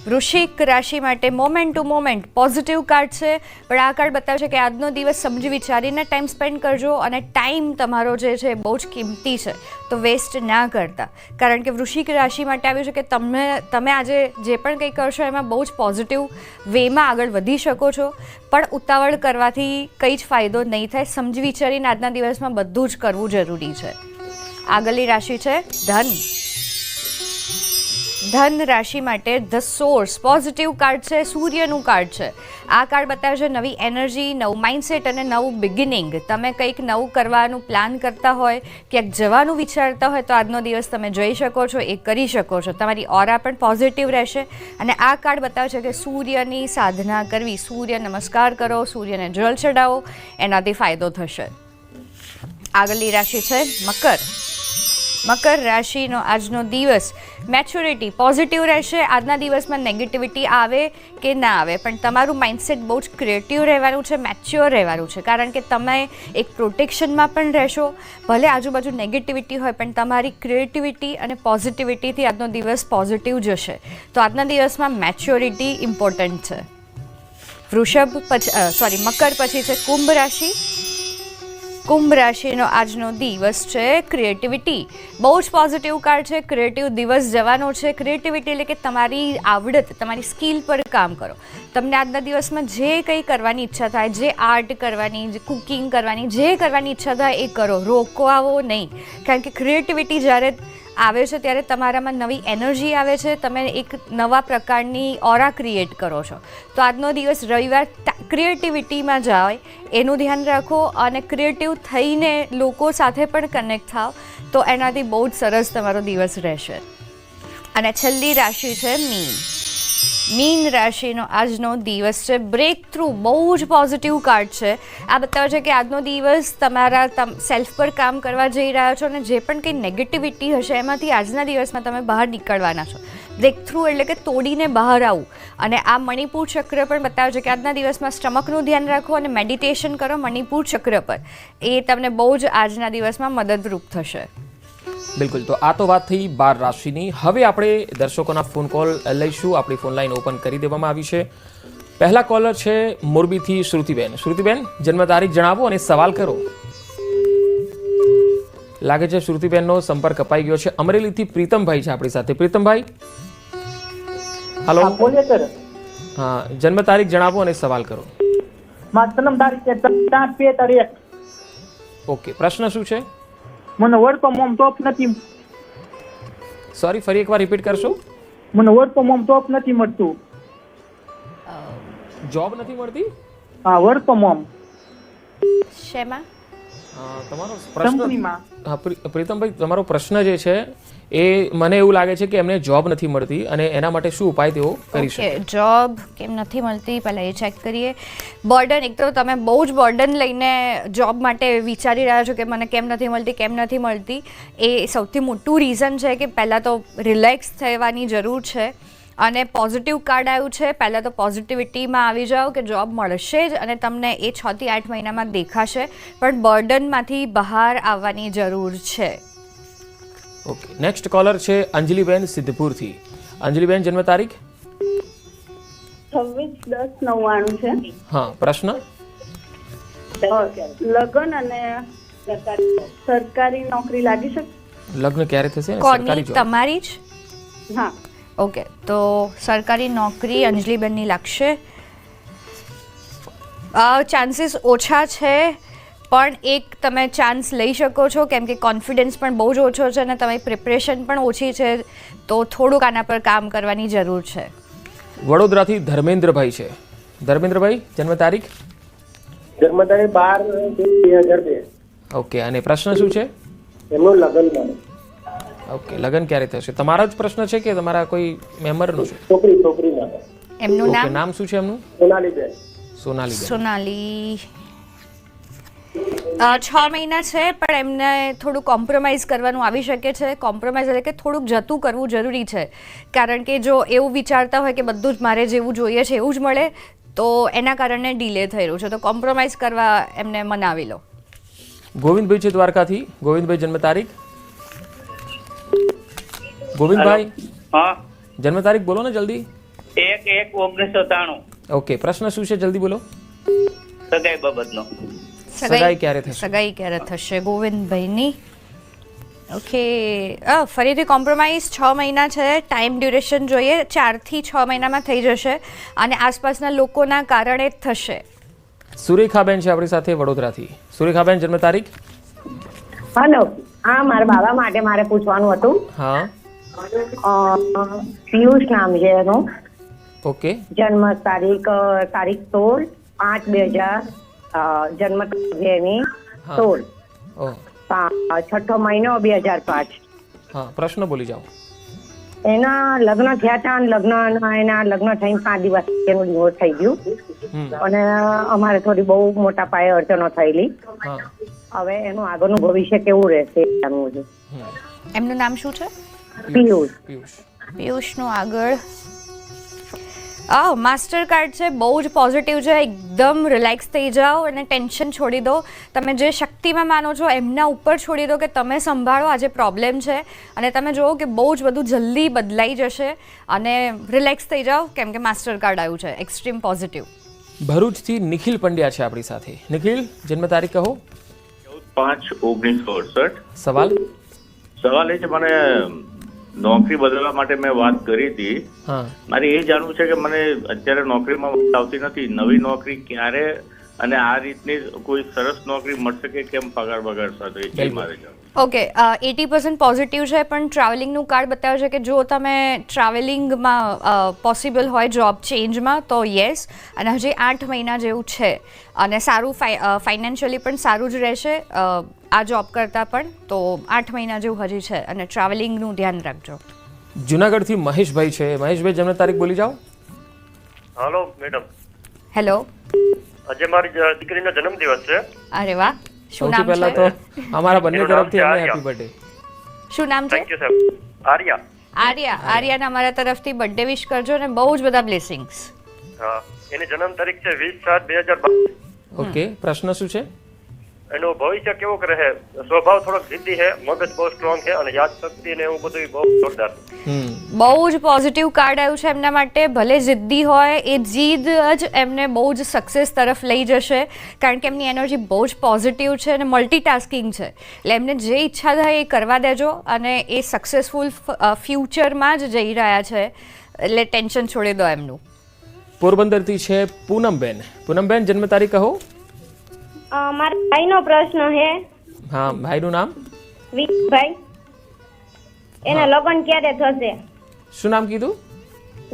વૃશ્ચિક રાશિ માટે moment to moment positive card છે, પણ આ કાર્ડ બતાવે છે કે આજનો દિવસ સમજી વિચારીને ટાઈમ સ્પેન્ડ કરજો, અને ટાઈમ તમારો જે છે બહુ જ કિંમતી છે તો વેસ્ટ ના કરતા, કારણ કે વૃશ્ચિક રાશિ માટે આવ્યું છે કે તમે આજે જે પણ કંઈ કરશો એમાં બહુ જ પોઝિટિવ વેમાં આગળ વધી શકો છો, પણ ઉતાવળ કરવાથી કંઈ જ ફાયદો નહીં થાય. સમજી વિચારીને આજના દિવસમાં બધું જ કરવું જરૂરી છે. આગળની રાશિ છે ધન. ધન રાશિ માટે ધ સોર્સ પોઝિટિવ કાર્ડ છે, સૂર્યનું કાર્ડ છે. આ કાર્ડ બતાવે છે નવી એનર્જી, નવું માઇન્ડસેટ અને નવું બિગિનિંગ. તમે કંઈક નવું કરવાનું પ્લાન કરતા હોય, ક્યાંક જવાનું વિચારતા હોય તો આજનો દિવસ તમે જઈ શકો છો, એ કરી શકો છો. તમારી ઓરા પણ પોઝિટિવ રહેશે. અને આ કાર્ડ બતાવે છે કે સૂર્યની સાધના કરવી, સૂર્ય નમસ્કાર કરો, સૂર્યને જળ ચડાવો, એનાથી ફાયદો થશે. આગળની રાશિ છે મકર. મકર રાશિનો આજનો દિવસ મેચ્યોરિટી પોઝિટિવ રહેશે. આજના દિવસમાં નેગેટિવિટી આવે કે ના આવે, પણ તમારું માઇન્ડસેટ બહુ જ ક્રિએટિવ રહેવાનું છે, મેચ્યોર રહેવાનું છે, કારણ કે તમે એક પ્રોટેક્શનમાં પણ રહેશો. ભલે આજુબાજુ નેગેટિવિટી હોય પણ તમારી ક્રિએટિવિટી અને પોઝિટિવિટીથી આજનો દિવસ પોઝિટિવ જશે. તો આજના દિવસમાં મેચ્યોરિટી ઇમ્પોર્ટન્ટ છે. મકર પછી છે કુંભ રાશિ. કુંભ રાશિનો આજનો દિવસ છે ક્રિએટિવિટી. બહુ જ પોઝિટિવ કાર્ડ છે. ક્રિએટિવ દિવસ જવાનો છે. ક્રિએટિવિટી એટલે કે તમારી આવડત, તમારી સ્કિલ પર કામ કરો. તમને આજના દિવસમાં જે કંઈ કરવાની ઈચ્છા થાય, જે આર્ટ કરવાની, જે કુકિંગ કરવાની, જે કરવાની ઈચ્છા થાય એ કરો, રોકવાવો નહીં. કારણ કે ક્રિએટિવિટી જ્યારે આવે છે ત્યારે તમારામાં નવી એનર્જી આવે છે, તમે એક નવા પ્રકારની ઓરા ક્રિએટ કરો છો. તો આજનો દિવસ રવિવાર ક્રિએટિવિટીમાં જાય એનું ધ્યાન રાખો અને ક્રિએટિવ થઈને લોકો સાથે પણ કનેક્ટ થાવ, તો એનાથી બહુ જ સરસ તમારો દિવસ રહેશે. અને છેલ્લી રાશિ છે મીન. મીન રાશિનો આજનો દિવસ છે બ્રેક થ્રુ. બહુ જ પોઝિટિવ કાર્ડ છે. આ બતાવે છે કે આજનો દિવસ તમારા સેલ્ફ પર કામ કરવા જઈ રહ્યા છો અને જે પણ કંઈ નેગેટિવિટી હશે એમાંથી આજના દિવસમાં તમે બહાર નીકળવાના છો. બ્રેક થ્રુ એટલે કે તોડીને બહાર આવવું. અને આ મણિપુર ચક્ર પણ બતાવે છે કે આજના દિવસમાં સ્ટમકનું ધ્યાન રાખો અને મેડિટેશન કરો મણિપુર ચક્ર પર. એ તમને બહુ જ આજના દિવસમાં મદદરૂપ થશે. બિલકુલ. તો આ તો વાત થઈ 12 રાશિની. હવે આપણે દર્શકોના ફોન કોલ લઈશું. આપણી ફોન લાઈન ઓપન કરી દેવામાં આવી છે. પહેલા કોલર છે મોરબીથી શ્રુતિબેન. શ્રુતિબેન, જન્મ તારીખ જણાવો અને સવાલ કરો. લાગે છે શ્રુતિબેનનો સંપર્ક કપાઈ ગયો છે. અમરેલીથી પ્રીતમભાઈ છે આપણી સાથે. પ્રીતમભાઈ, હાલો. હા, જન્મ તારીખ જણાવો અને સવાલ કરો. જન્મ તારીખ. ઓકે, પ્રશ્ન શું છે? મને વર્ક ફ્રોમ હોમ જોબ નથી. સોરી, ફરી એકવાર રિપીટ કરશો? મને વર્ક ફ્રોમ હોમ જોબ નથી મળતું. જોબ નથી મળતી? હા, વર્ક ફ્રોમ હોમ. શેમાં? તમારો પ્રશ્ન, કંપનીમાં. હા પ્રીતમભાઈ, તમારો પ્રશ્ન જે છે એ મને એવું લાગે છે કે એમને જોબ નથી મળતી અને એના માટે શું ઉપાય તેઓ કરી શકે. જોબ કેમ નથી મળતી પહેલાં એ ચેક કરીએ. બર્ડન, એક તો તમે બહુ જ બર્ડન લઈને જોબ માટે વિચારી રહ્યા છો કે મને કેમ નથી મળતી. એ સૌથી મોટું રીઝન છે કે પહેલાં તો રિલેક્સ થવાની જરૂર છે. અને પોઝિટિવ કાર્ડ આવ્યું છે. પહેલાં તો પોઝિટિવિટીમાં આવી જાઓ કે જોબ મળશે જ અને તમને એ 6 થી 8 મહિનામાં દેખાશે, પણ બર્ડનમાંથી બહાર આવવાની જરૂર છે. ઓકે, નેક્સ્ટ કોલર છે અંજલિબેન સિદ્ધપુરથી. અંજલિબેન, જન્મ તારીખ? 26/10/99 છે. હા, પ્રશ્ન? લગ્ન અને સરકારી નોકરી લાગી શકે? લગ્ન ક્યારે થશે? કોની? તમારી જ? હા. ઓકે, તો સરકારી નોકરી અંજલિબેનની લાગશે. ચાન્સીસ ઓછા છે, પણ એક તમે ચાન્સ લઈ શકો છો કેમ કે કોન્ફિડન્સ પણ બહુ જ ઓછો છે અને તમારી પ્રિપરેશન પણ ઓછી છે, તો થોડુંક આના પર કામ કરવાની જરૂર છે. વડોદરાથી ધર્મેન્દ્રભાઈ છે. ધર્મેન્દ્રભાઈ, જન્મ તારીખ? જન્મ તારીખ 12/2/2002. ઓકે, અને પ્રશ્ન શું છે? એમનું લગ્ન. ઓકે, લગ્ન ક્યારે થશે? તમારો જ પ્રશ્ન છે કે તમારા કોઈ મેમ્બરનો છે? છોકરી માટે. એમનું ઓકે, નામ? નામ શું છે એમનું? સોનાલીબેન. સોનાલીબેન. સોનાલી. 6 મહિના છે, પણ એમને થોડું કોમ્પ્રોમાઇઝ કરવાનું આવી શકે છે. કોમ્પ્રોમાઇઝ એટલે કે થોડુંક જતું કરવું જરૂરી છે, કારણ કે જો એવું વિચારતા હોય કે બધું જ મારે જેવું જોઈએ છે એવું જ મળે તો એના કારણે ડિલે થઈ રહ્યું છે. તો કોમ્પ્રોમાઇઝ કરવા એમને મનાવી લો. ગોવિંદભાઈ છે દ્વારકાથી. ગોવિંદભાઈ, જન્મ તારીખ? ગોવિંદભાઈ, હા, જન્મ તારીખ બોલો ને જલ્દી. 1/1/1993. ઓકે, પ્રશ્ન શું છે જલ્દી બોલો. સગાઈ બાબતનો. સગાઈ ક્યારે થશે? સગાઈ ક્યારે થશે ગોવિંદભાઈની? ઓકે, ફરીથી કોમ્પ્રોમાઇઝ 6 મહિના છે. ટાઈમ ડ્યુરેશન જોઈએ 4 થી 6 મહિનામાં થઈ જશે અને આસપાસના લોકોના કારણે જ થશે. સુરેખાબેન છે આપણી સાથે વડોદરાથી. સુરેખાબેન, જન્મ તારીખ? હેલો, હા, મારા બાબા માટે મારે પૂછવાનું હતું. હા. પિયુષ નામ છે એનું. ઓકે, જન્મ તારીખ 16/5/2000. જન્મ તારીખ એની 16. ઓહ, છઠ્ઠો મહિનો 2005. હા, પ્રશ્ન બોલી જાઓ. એના લગ્ન થયા હતા અને એના લગ્ન થઈને 5 દિવસ એનું ડિવોર્સ થઈ ગયું. અને અમારે થોડી બહુ મોટા પાયે અડચણો થયેલી. હા, હવે એનું આગળનું ભવિષ્ય કેવું રહેશે જાણવું છે. એમનું નામ શું છે? પિયુષ. પિયુષનું આગળ માસ્ટર કાર્ડ છે, બહુ જ પોઝિટિવ છે. એકદમ રિલેક્સ થઈ જાઓ અને ટેન્શન છોડી દો. તમે જે શક્તિમાં માનો છો એમના ઉપર છોડી દો કે તમે સંભાળો, આજે પ્રોબ્લેમ છે. અને તમે જુઓ કે બહુ જ બધું જલ્દી બદલાઈ જશે અને રિલેક્સ થઈ જાઓ કેમ કે માસ્ટર કાર્ડ આવ્યું છે. Extreme positive. ભરૂચથી નિખિલ પંડ્યા છે આપણી સાથે. નિખિલ, જન્મ તારીખ કહો. 5/1968. સવાલ. સવાલ એ છે, મને નોકરી બદલવા માટે મેં વાત કરી હતી. હા, મારે એ જાણવું છે કે મને અત્યારે નોકરીમાં વાત આવતી નથી. નવી નોકરી ક્યારે અને આ રીતની કોઈ સરસ નોકરી મળશે કે કેમ પગાર સાથે એ મારે જાણવું. ઓકે, 80% પોઝિટિવ છે, પણ ટ્રાવેલિંગનું કાર્ડ બતાવે છે કે જો તમે ટ્રાવેલિંગમાં પોસિબલ હોય જોબ ચેન્જમાં તો યસ. અને હજી 8 મહિના જેવું છે અને સારું ફાઇનાન્શિયલી પણ સારું જ રહેશે આ જોબ કરતાં પણ. તો 8 મહિના જેવું હજી છે અને ટ્રાવેલિંગનું ધ્યાન રાખજો. જુનાગઢથી મહેશભાઈ છે. મહેશભાઈ, જન્મ તારીખ બોલી જાઓ. હાલો મેડમ, હેલો. આજે મારી દીકરીનો જન્મદિવસ છે. અરે વાહ, શું સૌથી નામ પહેલા છે? તો અમારા બંને એનું નામ તરફથી છે એમને આર્યા. Happy birthday. શું નામ છે? થેન્ક યુ સાહેબ. આર્યા. આર્યાના અમારા તરફથી બર્થડે વિશ કરજો અને બહુ જ બધા બ્લેસિંગ્સ. હા, એની જન્મ તારીખ છે 20/7/2012. ઓકે, પ્રશ્ન શું છે? એનું ભવિષ્ય કેવું રહે? સ્વભાવ થોડોક જિદ્દી છે, મગજ બહુ સ્ટ્રોંગ છે અને યાદ શક્તિ ને એવું બધું બહુ જોરદાર. બહુ જ પોઝિટિવ કાર્ડ આવ્યું છે એમના માટે. ભલે જિદ્દી હોય, એ જીદ જ એમને બહુ જ સક્સેસ તરફ લઈ જશે કારણ કે એમની એનર્જી બહુ જ પોઝિટિવ છે અને મલ્ટીટાસ્કિંગ છે. એટલે એમને જે ઈચ્છા થાય એ કરવા દેજો અને એ સક્સેસફુલ ફ્યુચરમાં જ જઈ રહ્યા છે. એટલે ટેન્શન છોડી દો એમનું. પોરબંદરથી છે પૂનમબેન. પૂનમબેન, જન્મ તારીખ કહો. મારા ભાઈનો પ્રશ્ન છે. હા, ભાઈનું નામ? વિજયભાઈ. એના લગ્ન ક્યારે થશે? શું નામ કીધું?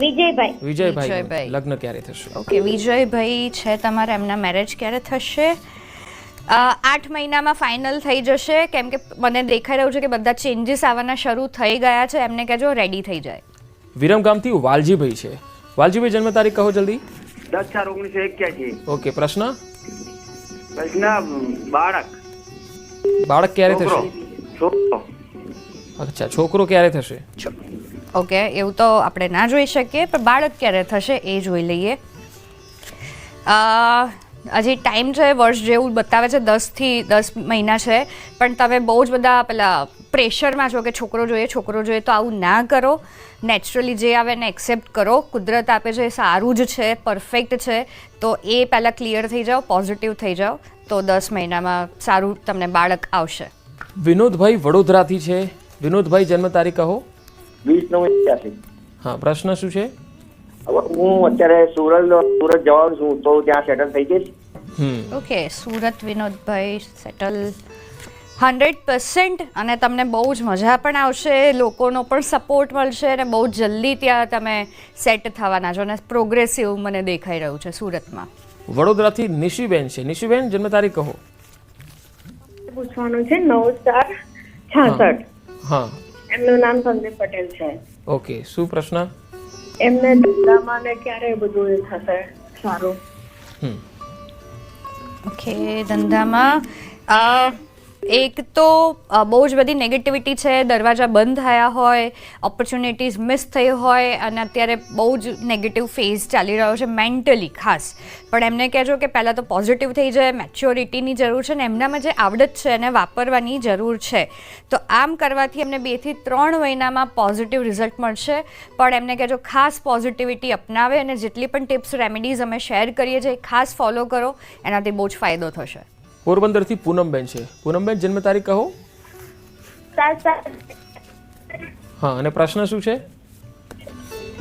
વિજયભાઈ. વિજયભાઈ. લગ્ન ક્યારે થશે? ઓકે, વિજયભાઈ છે તમારા, એમના મેરેજ ક્યારે થશે? 8 મહિનામાં ફાઇનલ થઈ જશે કેમ કે મને દેખાઈ રહ્યું છે કે બધા ચેન્જીસ આવવાના શરૂ થઈ ગયા છે. એમને કહેજો રેડી થઈ જાય. વિરમગામથી વાલજીભાઈ છે. વાલજીભાઈ, જન્મ તારીખ કહો જલ્દી. 10/4/1981. ઓકે, પ્રશ્ન? બાળક ક્યારે થશે? છોકરો. અચ્છા, છોકરો ક્યારે થશે? ઓકે, એવું તો આપણે ના જોઈ શકીએ પણ બાળક ક્યારે થશે એ જોઈ લઈએ. હજી ટાઈમ છે, વર્ષ જેવું બતાવે છે, 10 મહિના છે. પણ તમે બહુ જ બધા પેલા પ્રેશરમાં છો કે છોકરો જોઈએ તો આવું ના કરો. નેચરલી જે આવે એને એક્સેપ્ટ કરો. કુદરત આપે છે એ સારું જ છે, પરફેક્ટ છે. તો એ પહેલાં ક્લિયર થઈ જાઓ, પોઝિટિવ થઈ જાઓ તો 10 મહિનામાં સારું તમને બાળક આવશે. વિનોદભાઈ વડોદરાથી છે. વિનોદભાઈ, જન્મ તારીખ કહો. 20/9/81. હા, પ્રશ્ન શું છે? હવે હું અત્યારે સુરત જવાનું છું તો ત્યાં સેટલ થઈ જઈશ. ઓકે, સુરત વિનોદભાઈ સેટલ 100% અને તમને બહુ જ મજા પણ આવશે, લોકોનો પણ સપોર્ટ મળશે અને બહુ જલ્દી ત્યાં તમે સેટ થવાના છો અને પ્રોગ્રેસિવ મને દેખાઈ રહ્યું છે સુરતમાં. વડોદરાથી નિશીબેન છે. નિશીબેન, જન્મ તારીખ કહો. પૂછવાનું છે 9/4/66. હા, એમનું નામ સંદીપ પટેલ છે. ઓકે, શું પ્રશ્ન? એમને ધંધામાં ને ક્યારે બધું એ થશે સારું? ઓકે, ધંધામાં એક તો બહુ જ બધી નેગેટિવિટી છે. દરવાજા બંધ થયા હોય, ઓપોર્ચ્યુનિટીઝ મિસ થઈ હોય અને અત્યારે બહુ જ નેગેટિવ ફેઝ ચાલી રહ્યો છે મેન્ટલી ખાસ. પણ એમને કહેજો કે પહેલાં તો પોઝિટિવ થઈ જાય, મેચ્યોરિટીની જરૂર છે ને એમનામાં જે આવડત છે એને વાપરવાની જરૂર છે. તો આમ કરવાથી એમને 2 થી 3 મહિનામાં પોઝિટિવ રિઝલ્ટ મળશે. પણ એમને કહેજો ખાસ પોઝિટિવિટી અપનાવે અને જેટલી પણ ટિપ્સ રેમેડીઝ અમે શેર કરીએ છીએ એ ખાસ ફોલો કરો, એનાથી બહુ જ ફાયદો થશે. પોરબંદરથી પૂનમબેન છે. પૂનમબેન, જન્મ તારીખ કહો. 7/7. હા, અને પ્રશ્ન શું છે?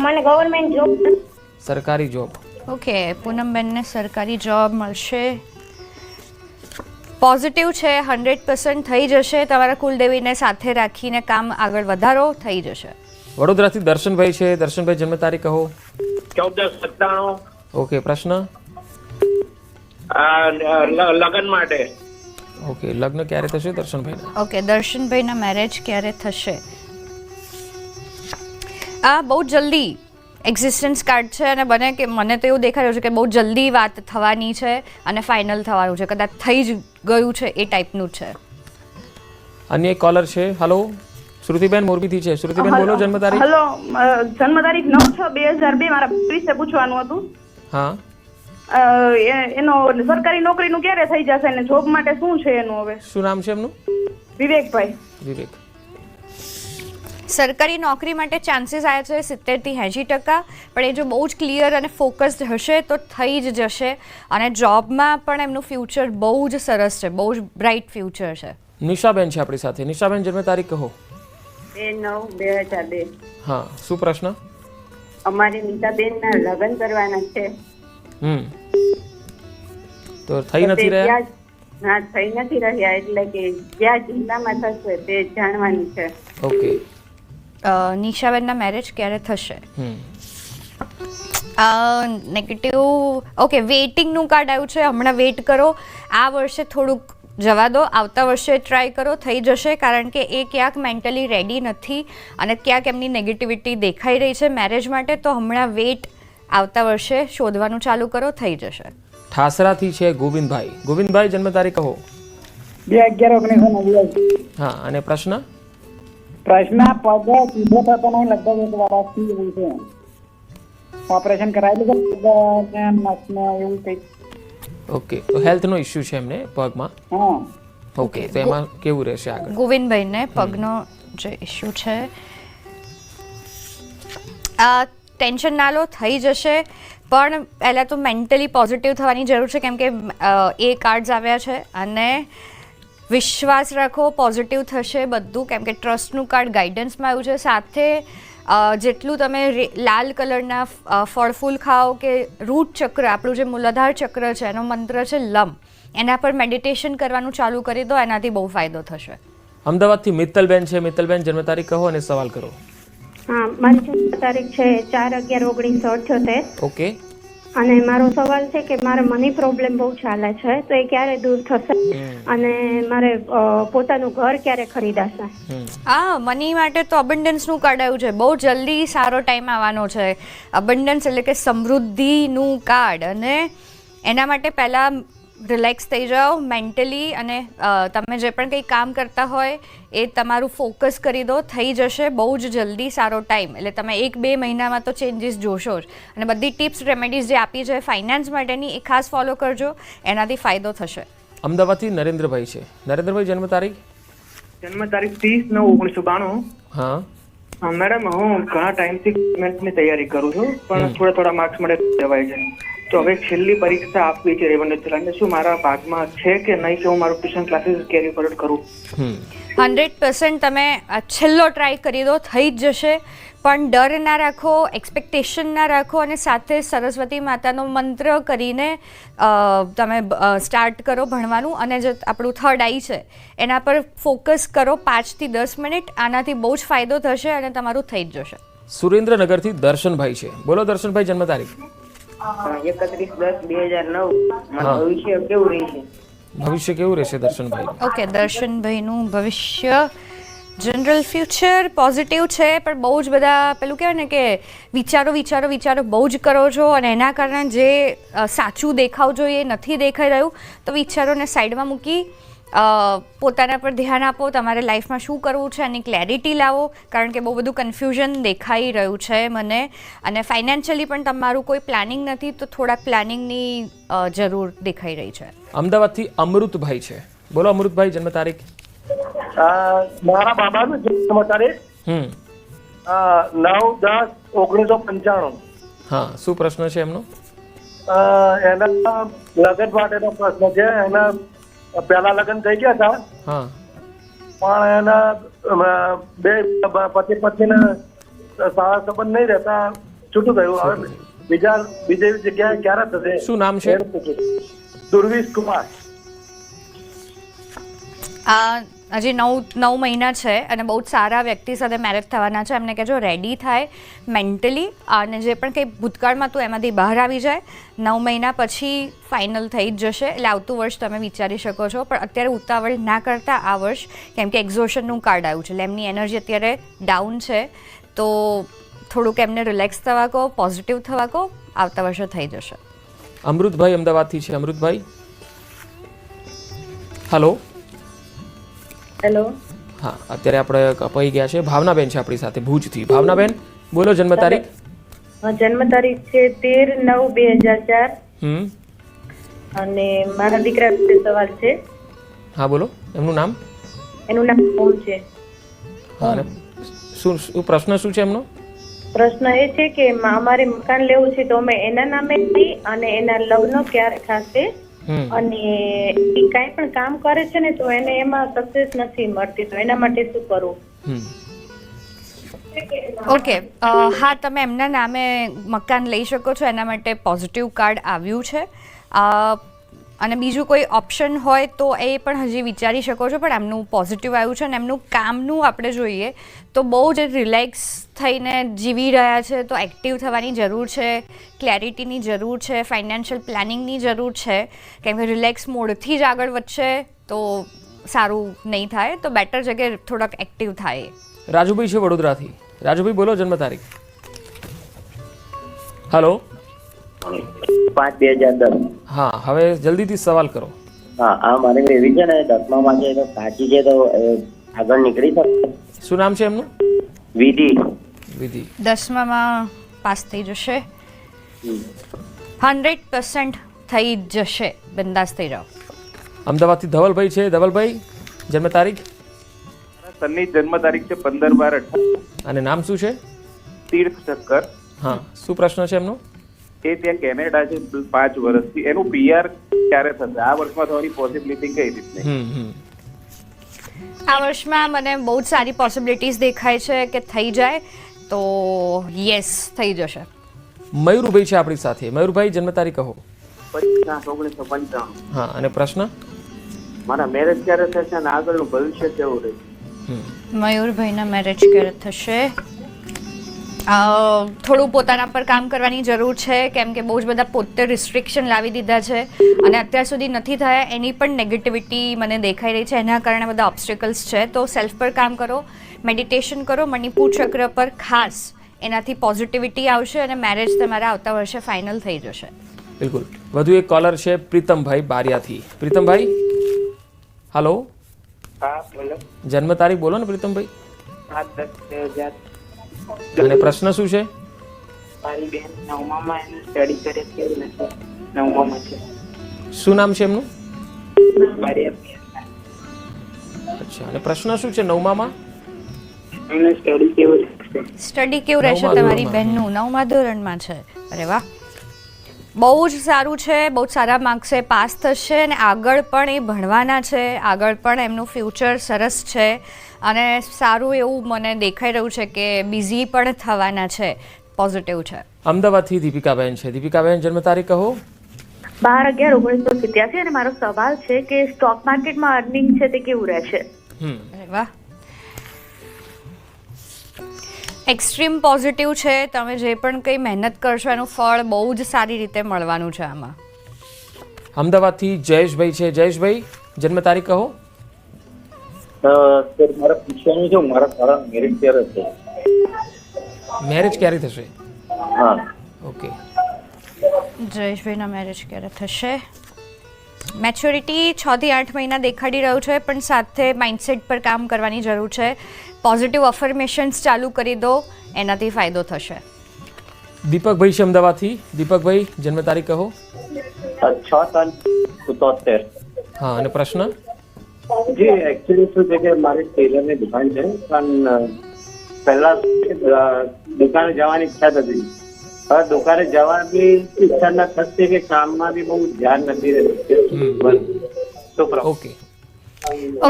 મને ગવર્મેન્ટ જોબ. સરકારી જોબ. ઓકે, પૂનમબેનને સરકારી જોબ મળશે. પોઝિટિવ છે, 100% થઈ જશે. તમારા કુલદેવીને સાથે રાખીને કામ આગળ વધારો, થઈ જશે. વડોદરાથી દર્શનભાઈ છે. દર્શનભાઈ જન્મ તારીખ કહો. 1497. ઓકે, પ્રશ્ન. લગ્ન માટે. ઓકે, લગ્ન ક્યારે થશે દર્શનભાઈના? ઓકે, દર્શનભાઈના મેરેજ ક્યારે થશે? આ બહુ જલ્દી એક્ઝિસ્ટન્સ કાર્ડ છે અને બને કે મને તો એવું દેખાઈ રહ્યું છે કે બહુ જલ્દી વાત થવાની છે અને ફાઇનલ થવાનું છે, કદાચ થઈ જ ગયું છે એ ટાઈપનું છે. અન્ય એક કોલર છે. હલો, શ્રુતિબેન મોરબીથી છે. શ્રુતિબેન બોલો, જન્મ તારીખ. હેલો, જન્મ તારીખ 9/6/2002. મારા વિશે પૂછવાનું હતું. હા, એનો સરકારી નોકરીનું ક્યારે થઈ જશે અને જોબ માટે શું છે એનું? હવે શું નામ છે એમનું? વિવેકભાઈ. વિવેક. સરકારી નોકરી માટે ચાન્સીસ આવ્યા છે 70 થી 80%, પણ એ જો બહુ જ ક્લિયર અને ફોકસ્ડ હશે તો થઈ જ જશે. અને જોબમાં પણ એમનું ફ્યુચર બહુ જ સરસ છે, બહુ જ બ્રાઇટ ફ્યુચર છે. નિશાબેન છે આપણી સાથે. નિશાબેન જન્મ તારીખ કહો. 2/9/2002. હા, શું પ્રશ્ન? અમારી નીતાબેનના લગ્ન કરવાના છે. તો થઈ નથી રહ્યા? ના, થઈ નથી રહ્યા, એટલે કે કયા જિલ્લામાં થશે તે જાણવાનું છે. ઓકે. નિશાબેનના મેરેજ ક્યારે થશે? નેગેટિવ. ઓકે, વેઇટિંગનું કાર્ડ આવ્યું છે. હમણાં વેઇટ કરો. આ વર્ષે થોડુંક જવા દો, આવતા વર્ષે ટ્રાય કરો, થઈ જશે. કારણ કે એ ક્યાંક મેન્ટલી રેડી નથી અને ક્યાંક એમની નેગેટિવિટી દેખાઈ રહી છે મેરેજ માટે. તો હમણાં વેઇટ, આવતા વર્ષે શોધવાનું ચાલુ કરો, થઈ જશે. ઠાસરાથી છે ગોવિંદભાઈ. ગોવિંદભાઈ જન્મ તારીખ કહો. 2/11/1999. હા, અને પ્રશ્ન? પ્રશ્ન પગ સીધો થતો નહીં, લગભગ 1 વર્ષથી એવું છે. ઓપરેશન કરાયેલું છે નસમાં, એવું કંઈક. ઓકે, તો હેલ્થનો ઇશ્યુ છે એમને પગમાં. હા. ઓકે, તો એમાં કેવું રહેશે આગળ? ગોવિંદભાઈને પગનો જે ઇશ્યુ છે, ટેન્શન ના લો, થઈ જશે. પણ પહેલાં તો મેન્ટલી પોઝિટિવ થવાની જરૂર છે, કેમ કે એ કાર્ડ્સ આવ્યા છે. અને વિશ્વાસ રાખો, પોઝિટિવ થશે બધું, કેમ કે ટ્રસ્ટનું કાર્ડ ગાઈડન્સમાં આવ્યું છે. સાથે જેટલું તમે લાલ કલરના ફળ ફૂલ ખાઓ કે રૂટ ચક્ર, આપણું જે મૂલાધાર ચક્ર છે એનો મંત્ર છે લમ, એના પર મેડિટેશન કરવાનું ચાલુ કરી દો, એનાથી બહુ ફાયદો થશે. અમદાવાદથી મિત્તલબેન છે. મિત્તલબેન જન્મ તારીખ કહો અને સવાલ કરો. હા, મારી જન્મ તારીખ છે 4/11/1978. ઓકે. અને મારો સવાલ છે કે મારે મની પ્રોબ્લેમ બહુ ચાલે છે, તો એ ક્યારે દૂર થશે અને મારે પોતાનું ઘર ક્યારે ખરીદાશે? હા, મની માટે તો અબન્ડન્સનું કાર્ડ આવ્યું છે. બહુ જલ્દી સારો ટાઈમ આવવાનો છે. અબન્ડન્સ એટલે કે સમૃદ્ધિનું કાર્ડ. અને એના માટે પહેલાં રિલેક્સ થઈ જાઓ મેન્ટલી, અને તમે જે પણ કંઈ કામ કરતા હોય એ તમારું ફોકસ કરી દો, થઈ જશે બહુ જ જલ્દી સારો ટાઈમ. એટલે તમે 1-2 મહિનામાં તો ચેન્જીસ જોશો જ. અને બધી ટિપ્સ રેમેડીઝ જે આપી છે ફાઇનાન્સ માટેની, એ ખાસ ફોલો કરજો, એનાથી ફાયદો થશે. અમદાવાદથી નરેન્દ્રભાઈ છે. નરેન્દ્રભાઈ જન્મ તારીખ? જન્મ તારીખ 30/9/1992. હા. મેડમ, હું ઘણા ટાઈમથી ગવર્મેન્ટની તૈયારી કરું છું, પણ થોડા માર્ક્સ મળે જવાય છે. તો હવે છેલ્લી પરીક્ષા આપવી છે રેવન્યુ ચલાને, શું મારા ભાગમાં છે કે નહીં કે હું મારું ટ્યુશન ક્લાસીસ કેરી ફોરવર્ડ કરું? 100% તમે છેલ્લો ટ્રાય કરી દો, થઈ જ જશે. પણ ડર ના રાખો, એક્સપેક્ટેશન ના રાખો, અને સાથે સરસ્વતી માતાનો મંત્ર કરીને તમે સ્ટાર્ટ કરો ભણવાનું. અને જે આપણું થર્ડ આઈ છે એના પર ફોકસ કરો 5 થી 10 મિનિટ. આનાથી બહુ જ ફાયદો થશે અને તમારું થઈ જ જશે. સુરેન્દ્રનગરથી દર્શનભાઈ છે. બોલો દર્શનભાઈ, જન્મ તારીખ? 31/10/2009. ભવિષ્ય કેવું રહેશે? ભવિષ્ય કેવું રહેશે દર્શનભાઈ? ઓકે, દર્શનભાઈનું ભવિષ્ય જનરલ ફ્યુચર પોઝિટિવ છે, પણ બહુ જ બધા પેલું કહેવાય ને કે વિચારો બહુ જ કરો છો, અને એના કારણે જે સાચું દેખાવ જોઈએ એ નથી દેખાઈ રહ્યું. તો વિચારોને સાઈડમાં મૂકી પોતાના પર ધ્યાન આપો. તમારે લાઈફમાં શું કરવું છે એની ક્લેરિટી લાવો, કારણ કે બહુ બધું કન્ફ્યુઝન દેખાઈ રહ્યું છે મને. અને ફાઇનાન્શિયલી પણ તમારું કોઈ પ્લાનિંગ નથી, તો થોડાક પ્લાનિંગની જરૂર દેખાઈ રહી છે. અમદાવાદથી અમૃતભાઈ છે. બોલો અમૃતભાઈ, જન્મ તારીખ? મારા બાબાનું જન્મ તારીખ 9/10/1995. હા, શું પ્રશ્ન છે એમનો? એના લગ્ન માટેનો પ્રશ્ન છે. એના પહેલા લગ્ન થઈ ગયા હતા, હા, પણ એના બે પતિ પત્નીના સારા સંબંધ નહીં રહેતા છૂટું થયું. હવે બીજી જગ્યાએ ક્યારે થશે? શું નામ છે? દુર્વીશ કુમાર. હજી 9 મહિના છે અને બહુ જ સારા વ્યક્તિ સાથે મેરેજ થવાના છે. એમને કહેજો રેડી થાય મેન્ટલી, અને જે પણ કંઈ ભૂતકાળમાં તો એમાંથી બહાર આવી જાય. 9 મહિના પછી ફાઇનલ થઈ જ જશે. એટલે આવતું વર્ષ તમે વિચારી શકો છો, પણ અત્યારે ઉતાવળ ના કરતા આ વર્ષ, કેમ કે એક્ઝોશનનું કાર્ડ આવ્યું છે એટલે એમની એનર્જી અત્યારે ડાઉન છે. તો થોડુંક એમને રિલેક્સ થવા કહો, પોઝિટિવ થવા કહો, આવતા વર્ષે થઈ જશે. અમૃતભાઈ અમદાવાદથી છે. અમૃતભાઈ, હલો. હેલો. હા, અત્યારે આપણે કપાઈ ગયા છે. ભાવનાબેન છે આપણી સાથે ભુજથી. ભાવનાબેન, બોલો જન્મ તારીખ. જન્મ તારીખ છે 13/9/2004. અને મારા દીકરા વિશે સવાલ છે. હા બોલો, એમનું નામ? એનું નામ ઓમ છે. હા, અને શું પ્રશ્ન શું છે એમનો? પ્રશ્ન એ છે કે અમારે મકાન લેવું છે તો અમે એના નામે લઈ, અને એના લગ્ન ક્યારે થશે, અને એ કાંઈ પણ કામ કરે છે ને તો એને એમાં સક્સેસ નથી મળતી, તો એના માટે શું કરવું? ઓકે, હા, તમે એમના નામે મકાન લઈ શકો છો. એના માટે પોઝિટિવ કાર્ડ આવ્યું છે. અને બીજું કોઈ ઓપ્શન હોય તો એ પણ હજી વિચારી શકો છો, પણ એમનું પોઝિટિવ આવ્યું છે. અને એમનું કામનું આપણે જોઈએ તો બહુ જ રિલેક્સ થઈને જીવી રહ્યા છે, તો એક્ટિવ થવાની જરૂર છે, ક્લેરિટીની જરૂર છે, ફાઇનાન્શિયલ પ્લાનિંગની જરૂર છે. કેમ કે રિલેક્સ મોડથી જ આગળ વધશે તો સારું નહીં થાય, તો બેટર છે કે થોડાક એક્ટિવ થાય. રાજુભાઈ છે વડોદરાથી. રાજુભાઈ, બોલો જન્મ તારીખ. હલો. 5/2010. હા, હવે જલ્દીથી સવાલ કરો. હા, આ મારે એવી છે ને 10માં છે તો સાચી છે તો આગળ નીકળી શકે. શું નામ છે એમનું? વિધિ. વિધિ 10માં પાસ થઈ જશે. 100% થઈ જશે. બિંદાસ થઈ જાઓ. અમદાવાદથી ધવલભાઈ છે. ધવલભાઈ, જન્મ તારીખ? સનની જન્મ તારીખ છે 15/12/18. અને નામ શું છે? તીર્થ ચક્કર. હા, શું પ્રશ્ન છે એમનો? એ ત્યાં કેનેડા છે 5 વર્ષથી. એનું PR ક્યારે થશે? આ વર્ષમાં થવાની પોસિબિલિટી કઈ રીતની? આ વર્ષમાં મને બહુ જ સારી પોસિબિલિટીઝ દેખાય છે કે થઈ જાય, તો યસ થઈ જશે. મયુરભાઈ છે આપણી સાથે. મયુરભાઈ, જન્મ તારીખ કહો. 25/1995. હા, અને પ્રશ્ન? મારા મેરેજ ક્યારે થશે અને આગળનું ભવિષ્ય કેવું રહેશે? મયુરભાઈના મેરેજ ક્યારે થશે? થોડું પોતાના પર કામ કરવાની જરૂર છે, કેમ કે બહુ જ બધા પોતે રિસ્ટ્રિક્શન લાવી દીધા છે અને અત્યાર સુધી નથી થયા. એની પણ નેગેટિવિટી મને દેખાઈ રહી છે. એના કારણે બધા ઓબ્સ્ટિકલ્સ છે. તો સેલ્ફ પર કામ કરો, મેડિટેશન કરો, મણિપુર ચક્ર પર ખાસ. એનાથી પોઝિટિવિટી આવશે અને મેરેજ તમારા આવતા વર્ષે ફાઇનલ થઈ જશે. બિલકુલ. વધુ એક કોલર છે પ્રીતમભાઈ બારિયાથી. પ્રીતમભાઈ, હલો. હા બોલો. જન્મ તારીખ બોલો ને પ્રીતમભાઈ. 7/10/2000. અને પ્રશ્ન શું છે? મારી બેન 9માં એનું સ્ટડી કરે છે, 9માં છે. શું નામ છે એમનું? અચ્છા, અને પ્રશ્ન શું છે 9માં? એનું સ્ટડી કેવું રહેશે? સ્ટડી કેવું રહેશે તમારી બહેનનું? 9મા ધોરણમાં છે. અરે વાહ, બહુ જ સારું છે. બહુ જ સારા માર્ક્સે પાસ થશે અને આગળ પણ એ ભણવાના છે. આગળ પણ એમનું ફ્યુચર સરસ છે અને સારું એવું મને દેખાઈ રહ્યું છે કે બિઝી પણ થવાના છે. પોઝિટિવ છે. અમદાવાદથી દીપિકાબેન છે. દીપિકાબેન, જન્મ તારીખ કહો. 12/11/1987. અને મારો સવાલ છે કે સ્ટોક માર્કેટમાં અર્નિંગ છે તે કેવું રહેશે? અરે વાહ, એક્સ્ટ્રીમ પોઝિટિવ છે. તમે જે પણ કંઈ મહેનત કરશો એનું ફળ બહુ જ સારી રીતે મળવાનું છે આમાં. અમદાવાદથી જયેશભાઈ છે. જયેશભાઈ, જન્મ તારીખ કહો. સર, મારે પૂછવાનું છે મારા સારા મેરેજ ક્યારે થશે? મેરેજ ક્યારે થશે? હા. ઓકે. જયેશભાઈના મેરેજ ક્યારે થશે? મેચ્યોરિટી 6 થી 8 મહિના દેખાડી રહ્યું છે, પણ સાથે માઇન્ડસેટ પર કામ કરવાની જરૂર છે. પોઝિટિવ અફર્મેશન્સ ચાલુ કરી દો, એનાથી ફાયદો થશે. દીપકભાઈ છે અમદાવાદથી. દીપકભાઈ, જન્મ તારીખ કહો. 6/3/77. હા, અને પ્રશ્ન? જી, એકચ્યુઅલી શું છે કે મારી ટેલરની દુકાન છે, પણ પહેલા દુકાને જવાની ઈચ્છા હતી. હવે દુકાને જવાની ઈચ્છા ના થતી કે કામમાં બી બહુ ધ્યાન નથી રહેતું. ઓકે.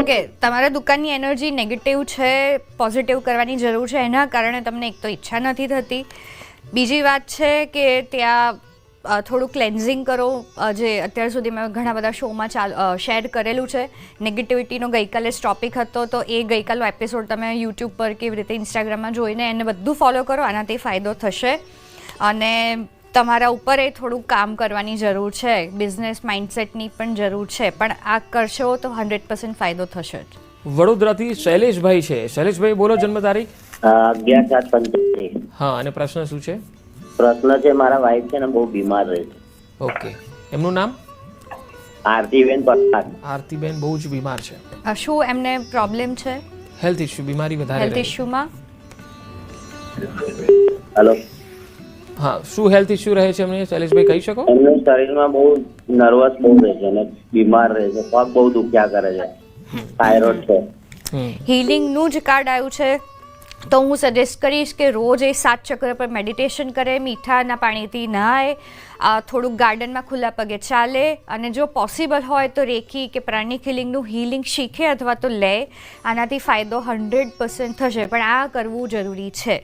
ઓકે, તમારા દુકાનની એનર્જી નેગેટિવ છે. પોઝિટિવ કરવાની જરૂર છે. એના કારણે તમને એક તો ઈચ્છા નથી થતી. બીજી વાત છે કે ત્યાં થોડું ક્લેન્ઝિંગ કરો, જે અત્યાર સુધી મેં ઘણા બધા શોમાં શેર કરેલું છે. નેગેટિવિટીનો ગઈકાલે ટોપિક હતો, તો એ ગઈકાલનો એપિસોડ તમે યુટ્યુબ પર કેવી રીતે ઇન્સ્ટાગ્રામમાં જોઈને એને બધું ફોલો કરો, આનાથી ફાયદો થશે. અને તમારા ઉપર એ થોડું કામ કરવાની જરૂર છે, બિઝનેસ માઇન્ડસેટની પણ જરૂર છે, પણ આ કરશો તો 100% ફાયદો થશે જ. વડોદરાથી શૈલેષભાઈ છે. શૈલેષભાઈ બોલો જન્મ તારીખ. 11/7/85. હા, અને પ્રશ્ન શું છે? પ્રશ્ન છે, મારા વાઈફ છે ને બહુ બીમાર રહે છે. ઓકે, એમનું નામ? આરતીબેન પરમાર. આરતીબેન બહુ જ બીમાર છે. શું એમને પ્રોબ્લેમ છે? હેલ્થ ઇશ્યુ, બીમારી વધારે હેલ્થ રહે. ઇશ્યુમાં હેલો. હા, શું હેલ્થ ઇશ્યુ રહે છે એમને, શૈલેષભાઈ કહી શકો? એમનું શરીરમાં બહુ નર્વસ બહુ રહે છે અને બીમાર રહે છે, પગ બહુ દુખ્યા કરે છે, થાઇરોઇડ છે. હિલિંગનું જ કાર્ડ આવ્યું છે, તો હું સજેસ્ટ કરીશ કે રોજ એ 7 ચક્ર પર મેડિટેશન કરે, મીઠાના પાણીથી નહાય, થોડુંક ગાર્ડનમાં ખુલ્લા પગે ચાલે, અને જો પોસિબલ હોય તો રેકી કે પ્રાણિક હિલિંગનું હિલિંગ શીખે અથવા તો લે. આનાથી ફાયદો 100% થશે, પણ આ કરવું જરૂરી છે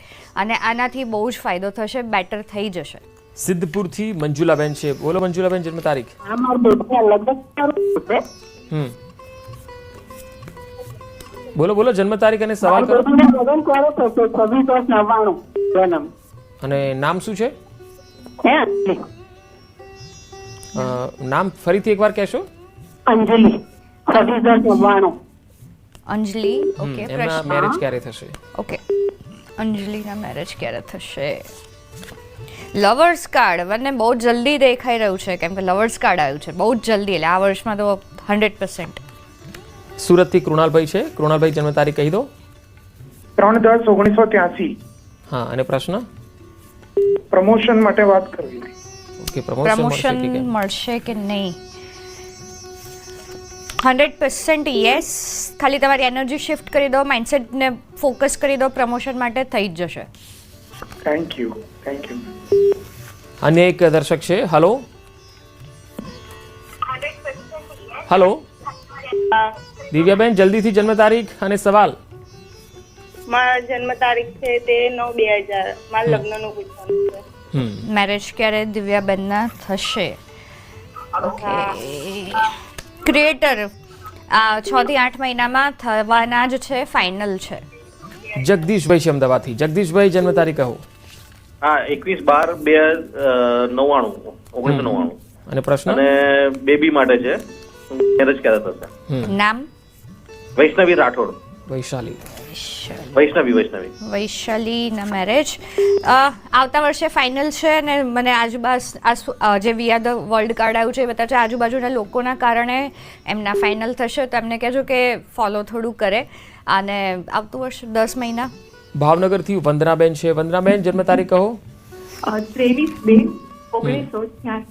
અને આનાથી બહુ જ ફાયદો થશે, બેટર થઈ જશે. સિદ્ધપુરથી મંજુલાબેન છે. બોલો મંજુલાબેન, જન્મ તારીખ? બોલો બોલો, જન્મ તારીખ અને સવાલ કરો. અને નામ શું છે? નામ ફરીથી એકવાર કહેશો? અંજલિ. 26/10/99. અંજલિ. ઓકે, એમના મેરેજ ક્યારે થશે? ઓકે, અંજલિના મેરેજ ક્યારે થશે? લવર્સ કાર્ડ મને બહુ જલ્દી દેખાઈ રહ્યું છે, કેમ કે લવર્સ કાર્ડ આવ્યું છે બહુ જ જલ્દી, એટલે આ વર્ષમાં તો 100%. સુરતથી કૃણાલભાઈ છે. કૃણાલભાઈ, જન્મ તારીખ કહી દો. 3/10/1983. હા, અને પ્રશ્ન? પ્રમોશન માટે વાત કરવી હતી. ઓકે, પ્રમોશન મળશે કે નહીં? 100% યસ. ખાલી તમારી એનર્જી શિફ્ટ કરી દો, માઇન્ડસેટને ફોકસ કરી દો, પ્રમોશન માટે થઈ જ જશે. Thank you. અન્ય એક દર્શક છે. હલો હલો, દિવ્યાબેન જલ્દીથી જન્મ તારીખ અને સવાલ. મારા જન્મ તારીખ છે 13/9/2000. મારા લગ્નનું પૂછવાનું છે. મેરેજ ક્યારે દિવ્યાબેનના થશે? ઓકે, ક્રિએટર 6 થી 8 મહિનામાં થવાના જ છે, ફાઇનલ છે. જગદીશભાઈ છે અમદાવાદથી. જગદીશભાઈ, જન્મ તારીખ કહો. હા, 21/12/1999. અને પ્રશ્ન? અને બેબી માટે છે, મેરેજ ક્યારે થશે? નામ? વૈષ્ણવી રાઠોડ. વૈશાલી. વૈશાલીના મેરેજ આવતા વર્ષે ફાઇનલ છે. અને મને આજુબાજુ જે we are the world card આવ્યું છે એ બતાવે છે આજુબાજુના લોકોના કારણે એમના ફાઇનલ થશે, તો એમને કહેજો કે ફોલો થોડું કરે. અને આવતું વર્ષ 10 મહિના. ભાવનગરથી વંદનાબેન છે. વંદનાબેન, જન્મ તારીખ કહો. 23/2/1986.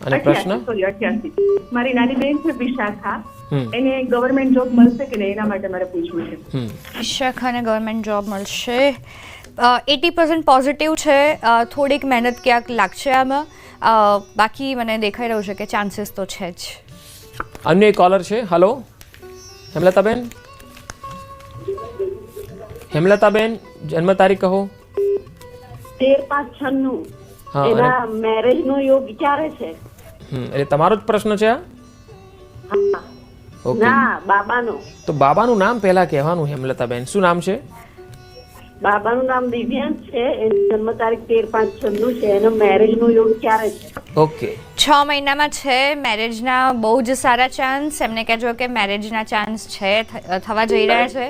અને પ્રશ્ન? મારી નાની બેન છે વિશાખા, એને ગવર્મેન્ટ જોબ મળશે કે નહીં એના માટે મારે પૂછવું છે. વિશાખાને ગવર્મેન્ટ જોબ મળશે. 80% પોઝિટિવ છે, થોડીક મહેનત ક્યાંક લાગશે આમાં, બાકી મને દેખાઈ રહ્યું છે કે ચાન્સીસ તો છે જ. અન્ય એક કોલર છે. હલો હેમલતાબેન. હેમલતાબેન, જન્મ તારીખ કહો. 13/5/96. હા, એના મેરેજ નો યોગ ક્યારે છે? એટલે તમારો જ પ્રશ્ન છે આ? ઓકે, ના, બાબાનો. તો બાબાનું નામ પહેલા કહેવાનું. હેમલતાબેન, શું નામ છે? બાબાનું નામ દિવ્યાંશ છે, એની જન્મ તારીખ 13/5/96 છે. એનો મેરેજ નો યોગ ક્યારે છે? ઓકે, 6 મહિનામાં છે. મેરેજના બહુ જ સારા ચાન્સ. એમને કહેજો કે મેરેજના ચાન્સ છે, થવા જઈ રહ્યા છે,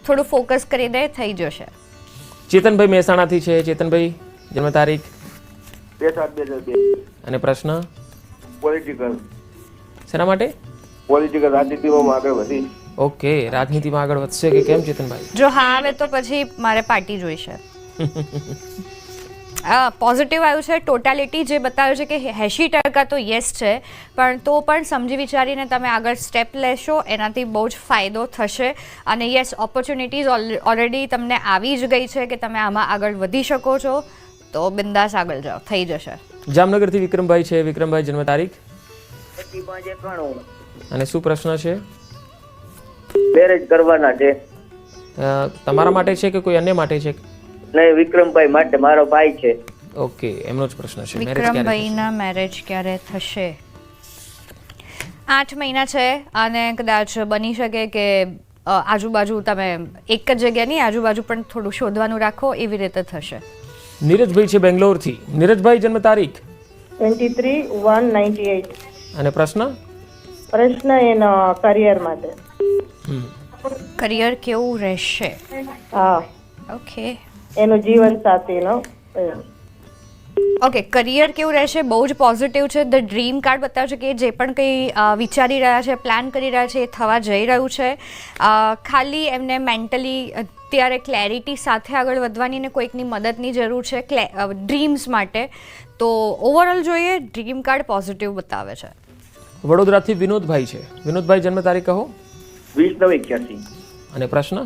થોડું ફોકસ કરી દે, થઈ જશે. ચેતનભાઈ મહેસાણાથી છે. ચેતનભાઈ, જન્મ તારીખ? 2/7/2002. અને પ્રશ્ન? પોલિટિકલ. શેના માટે? પોલિટિકલ, રાજનીતિમાં આગળ વધી. ઓકે, રાજનીતિમાં આગળ વધશે કે કેમ ચેતનભાઈ? જો હા આવે તો પછી મારે પાર્ટી જોઈશે. પોઝિટિવ આવ્યું છે. ટોટાલિટી જે બતાવ્યું છે કે 80% તો યસ છે, પણ તો પણ સમજી વિચારીને તમે આગળ સ્ટેપ લેશો, એનાથી બહુ જ ફાયદો થશે. અને યસ, ઓપોર્ચ્યુનિટીઝ ઓલરેડી તમને આવી જ ગઈ છે કે તમે આમાં આગળ વધી શકો છો, તો બિંદાસ આગળ જાઓ, થઈ જશે. જામનગરથી વિક્રમભાઈ છે. વિક્રમભાઈ, જન્મ તારીખ? અને શું પ્રશ્ન છે? મેરેજ કરવાના છે. તમારા માટે છે કે કોઈ અન્ય માટે છે? નહીં, વિક્રમભાઈ માટે, મારો ભાઈ છે. ઓકે, એમનો જ પ્રશ્ન છે. મેરેજ ક્યારે થશે? વિક્રમભાઈના મેરેજ ક્યારે થશે? 8 મહિના છે અને કદાચ બની શકે કે આજુબાજુ તમે એક જ જગ્યા નહીં, આજુબાજુ પણ થોડું શોધવાનું રાખો, એવી રીતે થશે. નીરજભાઈ છે બેંગ્લોરથી. નીરજભાઈ જન્મ તારીખ 23/1/98. અને પ્રશ્ન એના કરિયર માટે. કરિયર કેવું રહેશે? હા, ઓકે એનો જીવન સાથીનો. ઓકે, કરિયર કેવું રહેશે? બહુ જ પોઝિટિવ છે. ધ ડ્રીમ કાર્ડ બતાવે છે કે જે પણ કંઈ વિચારી રહ્યા છે, પ્લાન કરી રહ્યા છે, એ થવા જઈ રહ્યું છે. ખાલી એમને મેન્ટલી અત્યારે ક્લેરિટી સાથે આગળ વધવાની ને કોઈકની મદદની જરૂર છે ડ્રીમ્સ માટે. તો ઓવરઓલ જોઈએ, ડ્રીમ કાર્ડ પોઝિટિવ બતાવે છે. વડોદરાથી વિનોદભાઈ છે. વિનોદભાઈ જન્મ તારીખ કહો. 20/9/81. અને પ્રશ્ન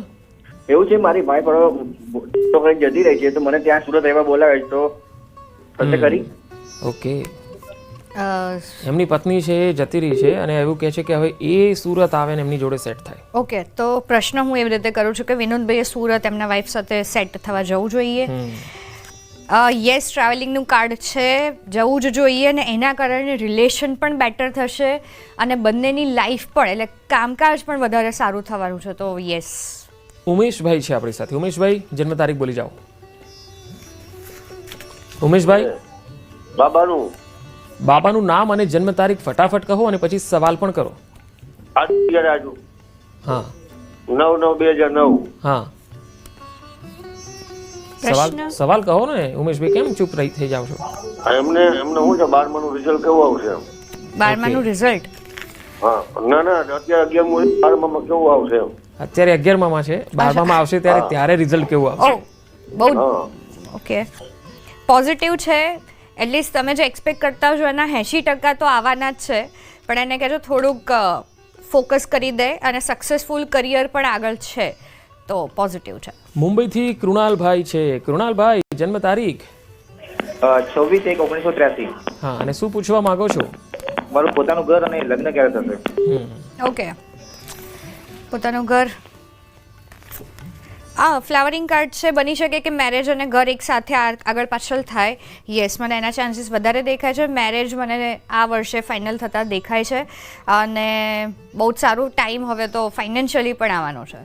એવું છે, મારી ભાઈ પણ જતી રહી છે, તો મને ત્યાં સુરત રહેવા બોલાવે છે, તો થશે કરી? ઓકે, એમની પત્ની છે એ જતી રહી છે અને એવું કહે છે કે હવે એ સુરત આવે ને એમની જોડે સેટ થાય. ઓકે, તો પ્રશ્ન હું એવી રીતે કરું છું કે વિનોદભાઈએ સુરત એમના વાઈફ સાથે સેટ થવા જવું જોઈએ. યસ, ટ્રાવેલિંગનું કાર્ડ છે, જવું જ જોઈએ અને એના કારણે રિલેશન પણ બેટર થશે અને બંનેની લાઈફ પણ એટલે કામકાજ પણ વધારે સારું થવાનું છે. તો યસ. ઉમેશભાઈ છે આપણી સાથે. ઉમેશભાઈ જન્મ તારીખ બોલી જાઓ. ઉમેશભાઈ, બાબાનું નામ અને જન્મ તારીખ ફટાફટ કહો અને પછી સવાલ પણ કરો. રાજુ. હા. 9/9/2009. હા, સવાલ કહો ને ઉમેશભાઈ, કેમ ચૂપ થઈ જાવ છો? એમને શું છે, 12માનું રિઝલ્ટ કેવું આવશે? 12માનું રિઝલ્ટ? હા, ના અત્યારે 11મું 12માં કેવું આવશે? અત્યારે 11માં છે, 12માં આવશે ત્યારે રિઝલ્ટ કેવું આવશે? બહુ ઓકે, પોઝિટિવ છે. એટલીસ્ટ તમે જે એક્સપેક્ટ કરતા છો એના 80% તો આવવાના જ છે, પણ એને કહેજો થોડુંક ફોકસ કરી દે અને સક્સેસફુલ કરિયર પણ આગળ છે, તો પોઝિટિવ છે. મુંબઈથી કૃણાલભાઈ છે. કૃણાલભાઈ જન્મ તારીખ 26/1/1983. હા, અને શું પૂછવા માંગો છો? મારું પોતાનું ઘર અને લગ્ન ક્યારે થશે? ઓકે, પોતાનું ઘર. ફ્લાવરિંગ કાર્ડ છે. બની શકે કે મેરેજ અને ઘર એક સાથે આગળ પાછળ થાય. યસ, મને એના ચાન્સીસ વધારે દેખાય છે. મેરેજ મને આ વર્ષે ફાઇનલ થતા દેખાય છે અને બહુ જ સારું ટાઈમ હવે તો ફાઇનાન્શિયલી પણ આવવાનો છે.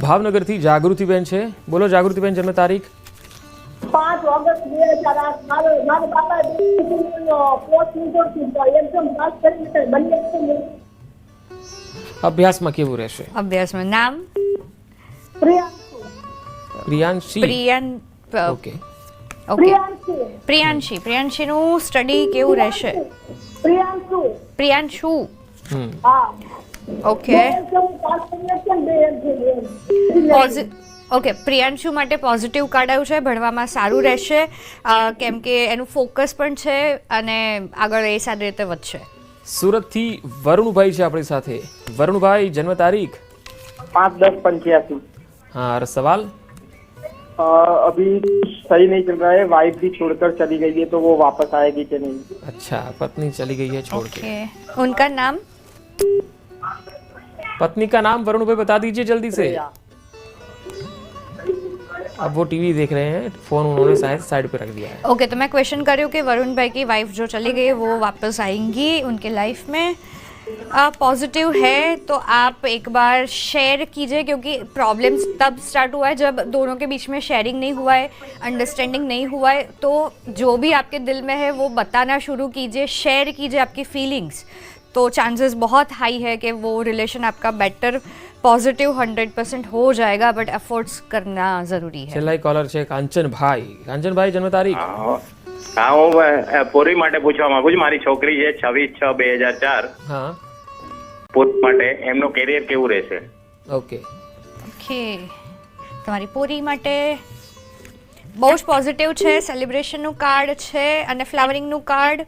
ભાવનગરથી જાગૃતિબેન છે. બોલો જાગૃતિબેન, જન્મ તારીખ 5 ઓગસ્ટ 2008. મારા બાપા પોસ્ટ લીધો હતો, એકદમ પાસ કરી બંને. અભ્યાસમાં કેવું રહેશે? અભ્યાસમાં નામ પ્રિયાંશી. ઓકે, પ્રિયાંશીનું સ્ટડી કેવું રહેશે? પ્રિયાંશુ. ઓકે ઓકે, પ્રિયાંશુ માટે પોઝિટિવ કાર્ડ આવ્યું છે. ભણવામાં સારું રહેશે કેમ કે એનું ફોકસ પણ છે અને આગળ એ સારી રીતે વધશે. સુરતથી વરુણભાઈ છે આપણી સાથે. વરુણભાઈ જન્મ તારીખ 5/10/85. हाँ, और सवाल? अभी सही नहीं चल रहा है, वाइफ भी छोड़कर चली गई है, तो वो वापस आएगी कि नहीं? अच्छा, पत्नी चली गई है छोड़ के. उनका नाम? पत्नी का नाम वरुण भाई बता दीजिए जल्दी से. अब वो टीवी देख रहे हैं, फोन उन्होंने शायद साइड पे रख दिया है. ओके, तो मैं क्वेश्चन कर रही हूँ कि वरुण भाई की वाइफ जो चली गई है वो वापस आएंगी उनके लाइफ में. पॉजिटिव है तो आप एक बार शेयर कीजिए क्योंकि प्रॉब्लम्स तब स्टार्ट हुआ है जब दोनों के बीच में शेयरिंग नहीं हुआ है, अंडरस्टैंडिंग नहीं हुआ है. तो जो भी आपके दिल में है वो बताना शुरू कीजिए, शेयर कीजिए आपकी फीलिंग्स. तो चांसेस बहुत हाई है कि वो रिलेशन आपका बेटर पॉजिटिव 100% हो जाएगा, बट एफर्ट्स करना ज़रूरी है. છેલ્લા કોલર છે કાંચનભાઈ. કાંચનભાઈ જન્મ તારીખ? હા, હું પોરી માટે પૂછવા માંગુ છું. મારી છોકરી છે 26/6/2004. હા, પોરી માટે એમનો કેરિયર કેવું રહેશે? ઓકે ઓકે, તમારી પોરી માટે બહુ જ પોઝિટિવ છે. સેલિબ્રેશનનું કાર્ડ છે અને ફ્લાવરિંગનું કાર્ડ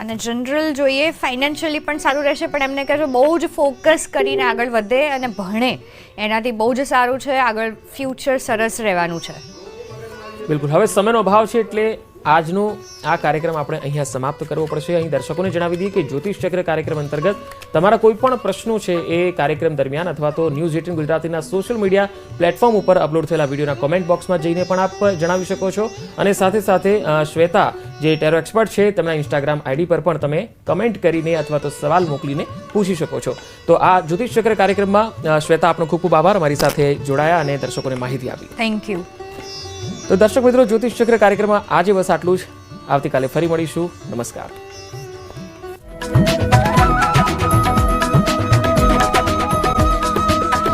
અને જનરલ જોઈએ. ફાઇનાન્શિયલી પણ સારું રહેશે, પણ એમને કહેજો બહુ જ ફોકસ કરીને આગળ વધે અને ભણે, એનાથી બહુ જ સારું છે. આગળ ફ્યુચર સરસ રહેવાનું છે. બિલકુલ. હવે સમયનો અભાવ છે એટલે આજનો આ કાર્યક્રમ આપણે અહીંયા સમાપ્ત કરવો પડશે. અહીં દર્શકોને જણાવી દઈએ કે જ્યોતિષ ચક્ર કાર્યક્રમ અંતર્ગત તમારા કોઈ પણ પ્રશ્નો છે એ કાર્યક્રમ દરમિયાન અથવા તો ન્યૂઝ 18 ગુજરાતીના સોશિયલ મીડિયા પ્લેટફોર્મ ઉપર અપલોડ થયેલા વિડીયોના કોમેન્ટ બોક્સમાં જઈને પણ આપ જણાવી શકો છો. અને સાથે સાથે શ્વેતા જે ટેરો એક્સપર્ટ છે તેમના ઇન્સ્ટાગ્રામ આઈડી પર પણ તમે કમેન્ટ કરીને અથવા તો સવાલ મોકલીને પૂછી શકો છો. તો આ જ્યોતિષ ચક્ર કાર્યક્રમમાં શ્વેતા આપનો ખૂબ ખૂબ આભાર, અમારી સાથે જોડાયા અને દર્શકોને માહિતી આપી. Thank you. તો દર્શક મિત્રો, જ્યોતિષ ચક્ર કાર્યક્રમમાં આજે બસ આટલું જ. આવતીકાલે ફરી મળીશું. નમસ્કાર.